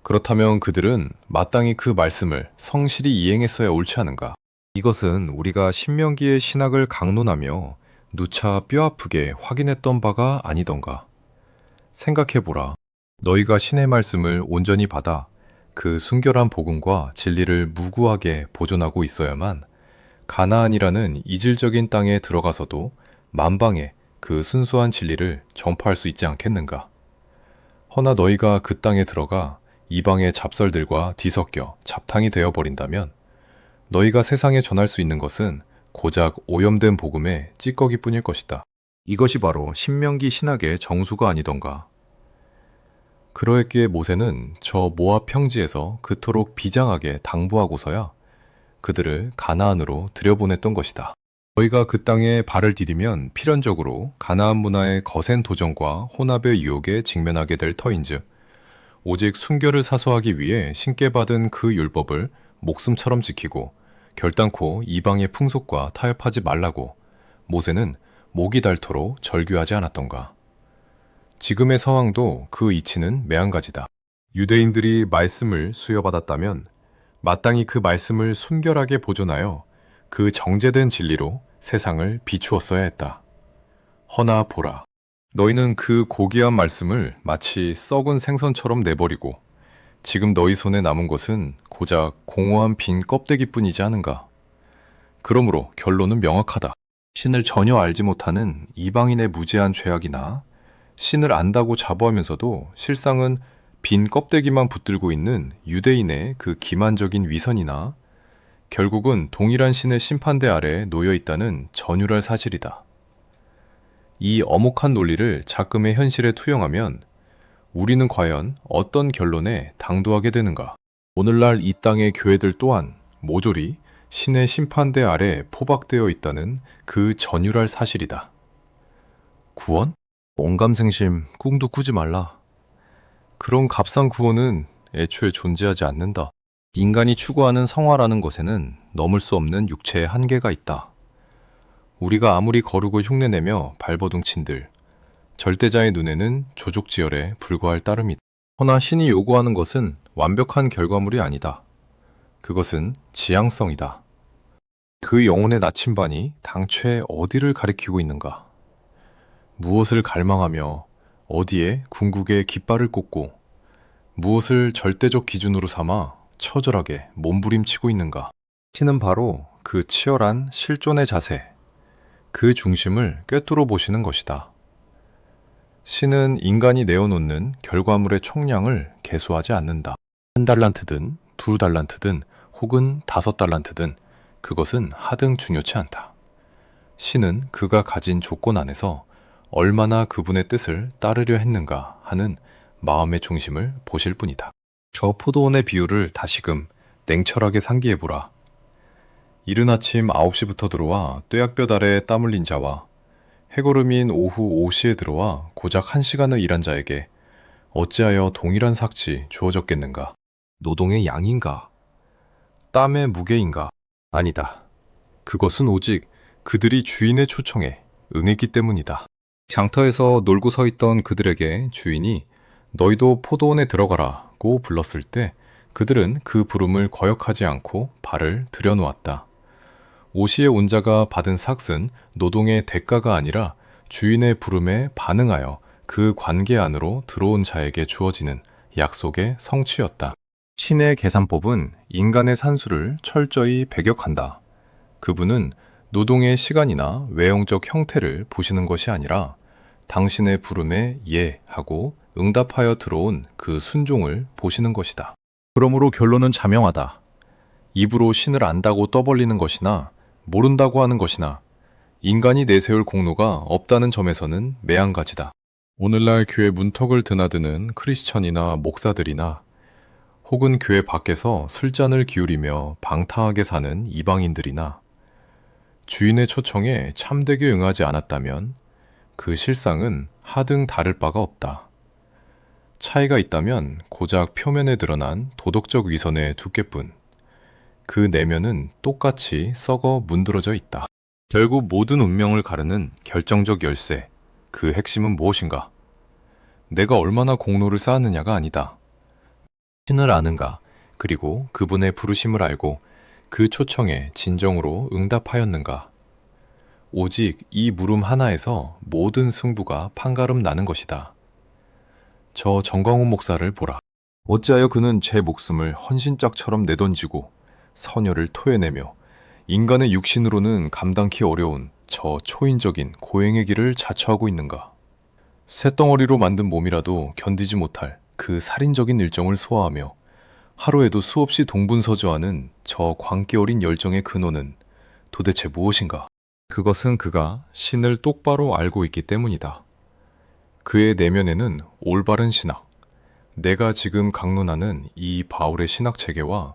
그렇다면 그들은 마땅히 그 말씀을 성실히 이행했어야 옳지 않은가? 이것은 우리가 신명기의 신학을 강론하며 누차 뼈아프게 확인했던 바가 아니던가. 생각해보라. 너희가 신의 말씀을 온전히 받아 그 순결한 복음과 진리를 무구하게 보존하고 있어야만 가나안이라는 이질적인 땅에 들어가서도 만방에 그 순수한 진리를 전파할 수 있지 않겠는가? 허나 너희가 그 땅에 들어가 이방의 잡설들과 뒤섞여 잡탕이 되어버린다면 너희가 세상에 전할 수 있는 것은 고작 오염된 복음의 찌꺼기뿐일 것이다. 이것이 바로 신명기 신학의 정수가 아니던가. 그러했기에 모세는 저 모압 평지에서 그토록 비장하게 당부하고서야 그들을 가나안으로 들여보냈던 것이다. 너희가 그 땅에 발을 디디면 필연적으로 가나안 문화의 거센 도전과 혼합의 유혹에 직면하게 될 터인즉 오직 순결을 사수하기 위해 신께 받은 그 율법을 목숨처럼 지키고 결단코 이방의 풍속과 타협하지 말라고 모세는 목이 닳도록 절규하지 않았던가. 지금의 상황도 그 이치는 매한가지다. 유대인들이 말씀을 수여받았다면 마땅히 그 말씀을 순결하게 보존하여 그 정제된 진리로 세상을 비추었어야 했다. 허나 보라. 너희는 그 고귀한 말씀을 마치 썩은 생선처럼 내버리고 지금 너희 손에 남은 것은 고작 공허한 빈 껍데기뿐이지 않은가. 그러므로 결론은 명확하다. 신을 전혀 알지 못하는 이방인의 무지한 죄악이나 신을 안다고 자부하면서도 실상은 빈 껍데기만 붙들고 있는 유대인의 그 기만적인 위선이나 결국은 동일한 신의 심판대 아래 놓여 있다는 전율할 사실이다. 이 엄혹한 논리를 작금의 현실에 투영하면 우리는 과연 어떤 결론에 당도하게 되는가? 오늘날 이 땅의 교회들 또한 모조리 신의 심판대 아래 포박되어 있다는 그 전율할 사실이다. 구원? 온감생심 꿈도 꾸지 말라. 그런 값싼 구원은 애초에 존재하지 않는다. 인간이 추구하는 성화라는 것에는 넘을 수 없는 육체의 한계가 있다. 우리가 아무리 거르고 흉내내며 발버둥친들, 절대자의 눈에는 조족지혈에 불과할 따름이다. 허나 신이 요구하는 것은 완벽한 결과물이 아니다. 그것은 지향성이다. 그 영혼의 나침반이 당최 어디를 가리키고 있는가? 무엇을 갈망하며 어디에 궁극의 깃발을 꽂고 무엇을 절대적 기준으로 삼아 처절하게 몸부림치고 있는가? 신은 바로 그 치열한 실존의 자세, 그 중심을 꿰뚫어 보시는 것이다. 신은 인간이 내어놓는 결과물의 총량을 계수하지 않는다. 1달란트든 2달란트든 혹은 5달란트든 그것은 하등 중요치 않다. 신은 그가 가진 조건 안에서 얼마나 그분의 뜻을 따르려 했는가 하는 마음의 중심을 보실 뿐이다. 저 포도원의 비유를 다시금 냉철하게 상기해보라. 이른 아침 9시부터 들어와 뙤약볕 아래 땀 흘린 자와 해걸음인 오후 5시에 들어와 고작 1시간을 일한 자에게 어찌하여 동일한 삭지 주어졌겠는가? 노동의 양인가? 땀의 무게인가? 아니다. 그것은 오직 그들이 주인의 초청에 응했기 때문이다. 장터에서 놀고 서 있던 그들에게 주인이 너희도 포도원에 들어가라고 불렀을 때 그들은 그 부름을 거역하지 않고 발을 들여놓았다. 오시에 온 자가 받은 삭은 노동의 대가가 아니라 주인의 부름에 반응하여 그 관계 안으로 들어온 자에게 주어지는 약속의 성취였다. 신의 계산법은 인간의 산수를 철저히 배격한다. 그분은 노동의 시간이나 외형적 형태를 보시는 것이 아니라 당신의 부름에 예 하고 응답하여 들어온 그 순종을 보시는 것이다. 그러므로 결론은 자명하다. 입으로 신을 안다고 떠벌리는 것이나 모른다고 하는 것이나 인간이 내세울 공로가 없다는 점에서는 매한가지다. 오늘날 교회 문턱을 드나드는 크리스천이나 목사들이나 혹은 교회 밖에서 술잔을 기울이며 방탕하게 사는 이방인들이나 주인의 초청에 참되게 응하지 않았다면 그 실상은 하등 다를 바가 없다. 차이가 있다면 고작 표면에 드러난 도덕적 위선의 두께뿐. 그 내면은 똑같이 썩어 문드러져 있다. 결국 모든 운명을 가르는 결정적 열쇠, 그 핵심은 무엇인가? 내가 얼마나 공로를 쌓았느냐가 아니다. 신을 아는가, 그리고 그분의 부르심을 알고 그 초청에 진정으로 응답하였는가. 오직 이 물음 하나에서 모든 승부가 판가름 나는 것이다. 저 정광훈 목사를 보라. 어찌하여 그는 제 목숨을 헌신짝처럼 내던지고 선열을 토해내며 인간의 육신으로는 감당키 어려운 저 초인적인 고행의 길을 자처하고 있는가. 쇳덩어리로 만든 몸이라도 견디지 못할 그 살인적인 일정을 소화하며 하루에도 수없이 동분서주하는 저 광기 어린 열정의 근원은 도대체 무엇인가? 그것은 그가 신을 똑바로 알고 있기 때문이다. 그의 내면에는 올바른 신학, 내가 지금 강론하는 이 바울의 신학 체계와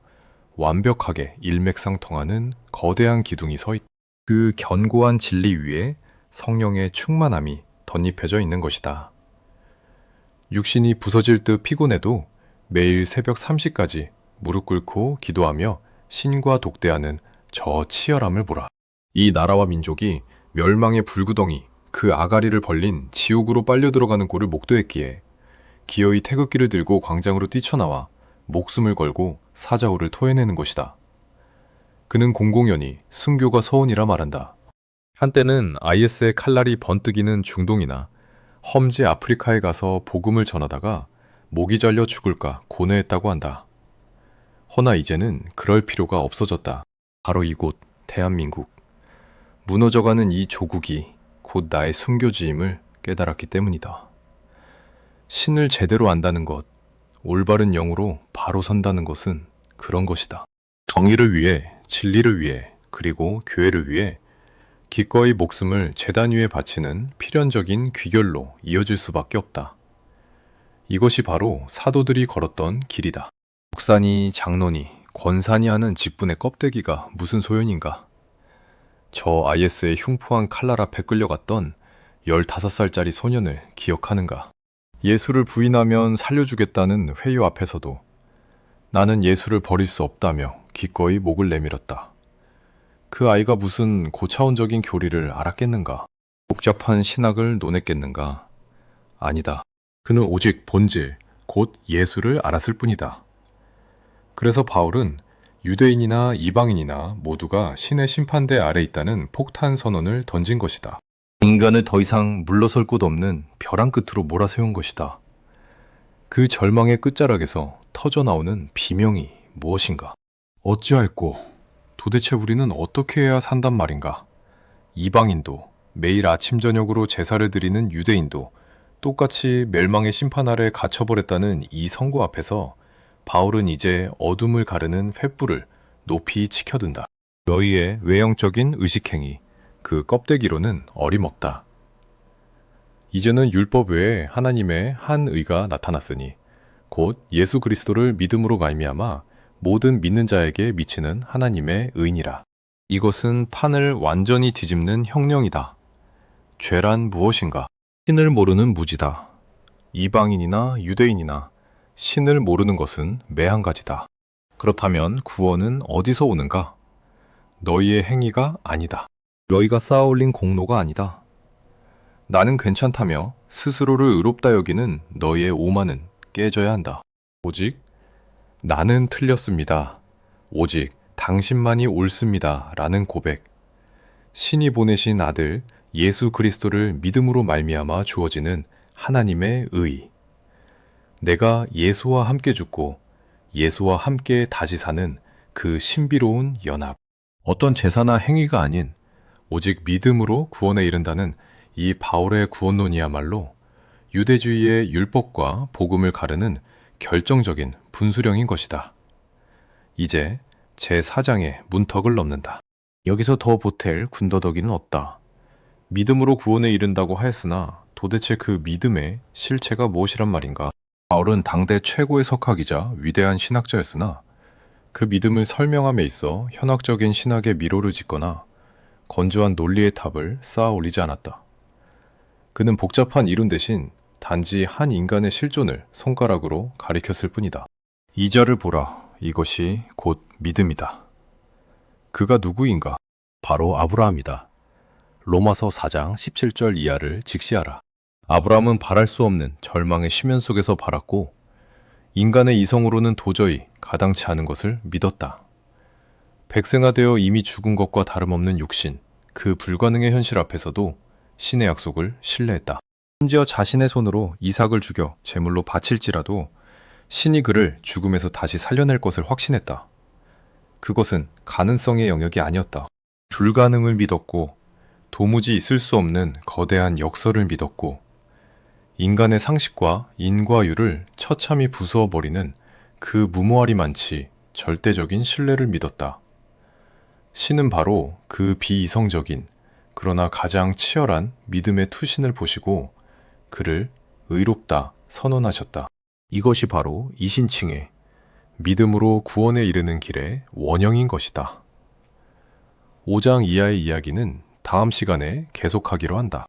완벽하게 일맥상통하는 거대한 기둥이 서 있다. 그 견고한 진리 위에 성령의 충만함이 덧입혀져 있는 것이다. 육신이 부서질 듯 피곤해도 매일 새벽 3시까지 무릎 꿇고 기도하며 신과 독대하는 저 치열함을 보라. 이 나라와 민족이 멸망의 불구덩이, 그 아가리를 벌린 지옥으로 빨려 들어가는 꼴을 목도했기에 기어이 태극기를 들고 광장으로 뛰쳐나와 목숨을 걸고 사자후를 토해내는 것이다. 그는 공공연히 순교가 서원이라 말한다. 한때는 IS의 칼날이 번뜩이는 중동이나 험지 아프리카에 가서 복음을 전하다가 목이 잘려 죽을까 고뇌했다고 한다. 허나 이제는 그럴 필요가 없어졌다. 바로 이곳 대한민국. 무너져가는 이 조국이 곧 나의 순교지임을 깨달았기 때문이다. 신을 제대로 안다는 것, 올바른 영으로 바로 선다는 것은 그런 것이다. 정의를 위해, 진리를 위해, 그리고 교회를 위해 기꺼이 목숨을 제단 위에 바치는 필연적인 귀결로 이어질 수밖에 없다. 이것이 바로 사도들이 걸었던 길이다. 목사니, 장로니, 권사니 하는 직분의 껍데기가 무슨 소용인가? 저 IS의 흉포한 칼날 앞에 끌려갔던 15살짜리 소년을 기억하는가? 예수를 부인하면 살려주겠다는 회유 앞에서도 나는 예수를 버릴 수 없다며 기꺼이 목을 내밀었다. 그 아이가 무슨 고차원적인 교리를 알았겠는가? 복잡한 신학을 논했겠는가? 아니다. 그는 오직 본질, 곧 예수를 알았을 뿐이다. 그래서 바울은 유대인이나 이방인이나 모두가 신의 심판대 아래 있다는 폭탄 선언을 던진 것이다. 인간을 더 이상 물러설 곳 없는 벼랑 끝으로 몰아세운 것이다. 그 절망의 끝자락에서 터져나오는 비명이 무엇인가? 어찌할꼬? 도대체 우리는 어떻게 해야 산단 말인가? 이방인도, 매일 아침 저녁으로 제사를 드리는 유대인도 똑같이 멸망의 심판 아래 갇혀버렸다는 이 선고 앞에서 바울은 이제 어둠을 가르는 횃불을 높이 치켜둔다. 너희의 외형적인 의식행위, 그 껍데기로는 어림없다. 이제는 율법 외에 하나님의 한 의가 나타났으니 곧 예수 그리스도를 믿음으로 말미암아 모든 믿는 자에게 미치는 하나님의 의니라. 이것은 판을 완전히 뒤집는 혁명이다. 죄란 무엇인가? 신을 모르는 무지다. 이방인이나 유대인이나 신을 모르는 것은 매한 가지다. 그렇다면 구원은 어디서 오는가? 너희의 행위가 아니다. 너희가 쌓아올린 공로가 아니다. 나는 괜찮다며 스스로를 의롭다 여기는 너희의 오만은 깨져야 한다. 오직 나는 틀렸습니다. 오직 당신만이 옳습니다. 라는 고백. 신이 보내신 아들 예수 그리스도를 믿음으로 말미암아 주어지는 하나님의 의. 내가 예수와 함께 죽고 예수와 함께 다시 사는 그 신비로운 연합. 어떤 제사나 행위가 아닌 오직 믿음으로 구원에 이른다는 이 바울의 구원론이야말로 유대주의의 율법과 복음을 가르는 결정적인 분수령인 것이다. 이제 제4장의 문턱을 넘는다. 여기서 더 보탤 군더더기는 없다. 믿음으로 구원에 이른다고 하였으나 도대체 그 믿음의 실체가 무엇이란 말인가? 바울은 당대 최고의 석학이자 위대한 신학자였으나 그 믿음을 설명함에 있어 현학적인 신학의 미로를 짓거나 건조한 논리의 탑을 쌓아 올리지 않았다. 그는 복잡한 이론 대신 단지 한 인간의 실존을 손가락으로 가리켰을 뿐이다. 2절을 보라. 이것이 곧 믿음이다. 그가 누구인가? 바로 아브라함이다. 로마서 4장 17절 이하를 직시하라. 아브라함은 바랄 수 없는 절망의 심연 속에서 바랐고 인간의 이성으로는 도저히 가당치 않은 것을 믿었다. 백성화되어 이미 죽은 것과 다름없는 육신, 그 불가능의 현실 앞에서도 신의 약속을 신뢰했다. 심지어 자신의 손으로 이삭을 죽여 제물로 바칠지라도 신이 그를 죽음에서 다시 살려낼 것을 확신했다. 그것은 가능성의 영역이 아니었다. 불가능을 믿었고 도무지 있을 수 없는 거대한 역설을 믿었고 인간의 상식과 인과율을 처참히 부수어버리는 그 무모하리만치 절대적인 신뢰를 믿었다. 신은 바로 그 비이성적인 그러나 가장 치열한 믿음의 투신을 보시고 그를 의롭다 선언하셨다. 이것이 바로 이신칭의 믿음으로 구원에 이르는 길의 원형인 것이다. 5장 이하의 이야기는 다음 시간에 계속하기로 한다.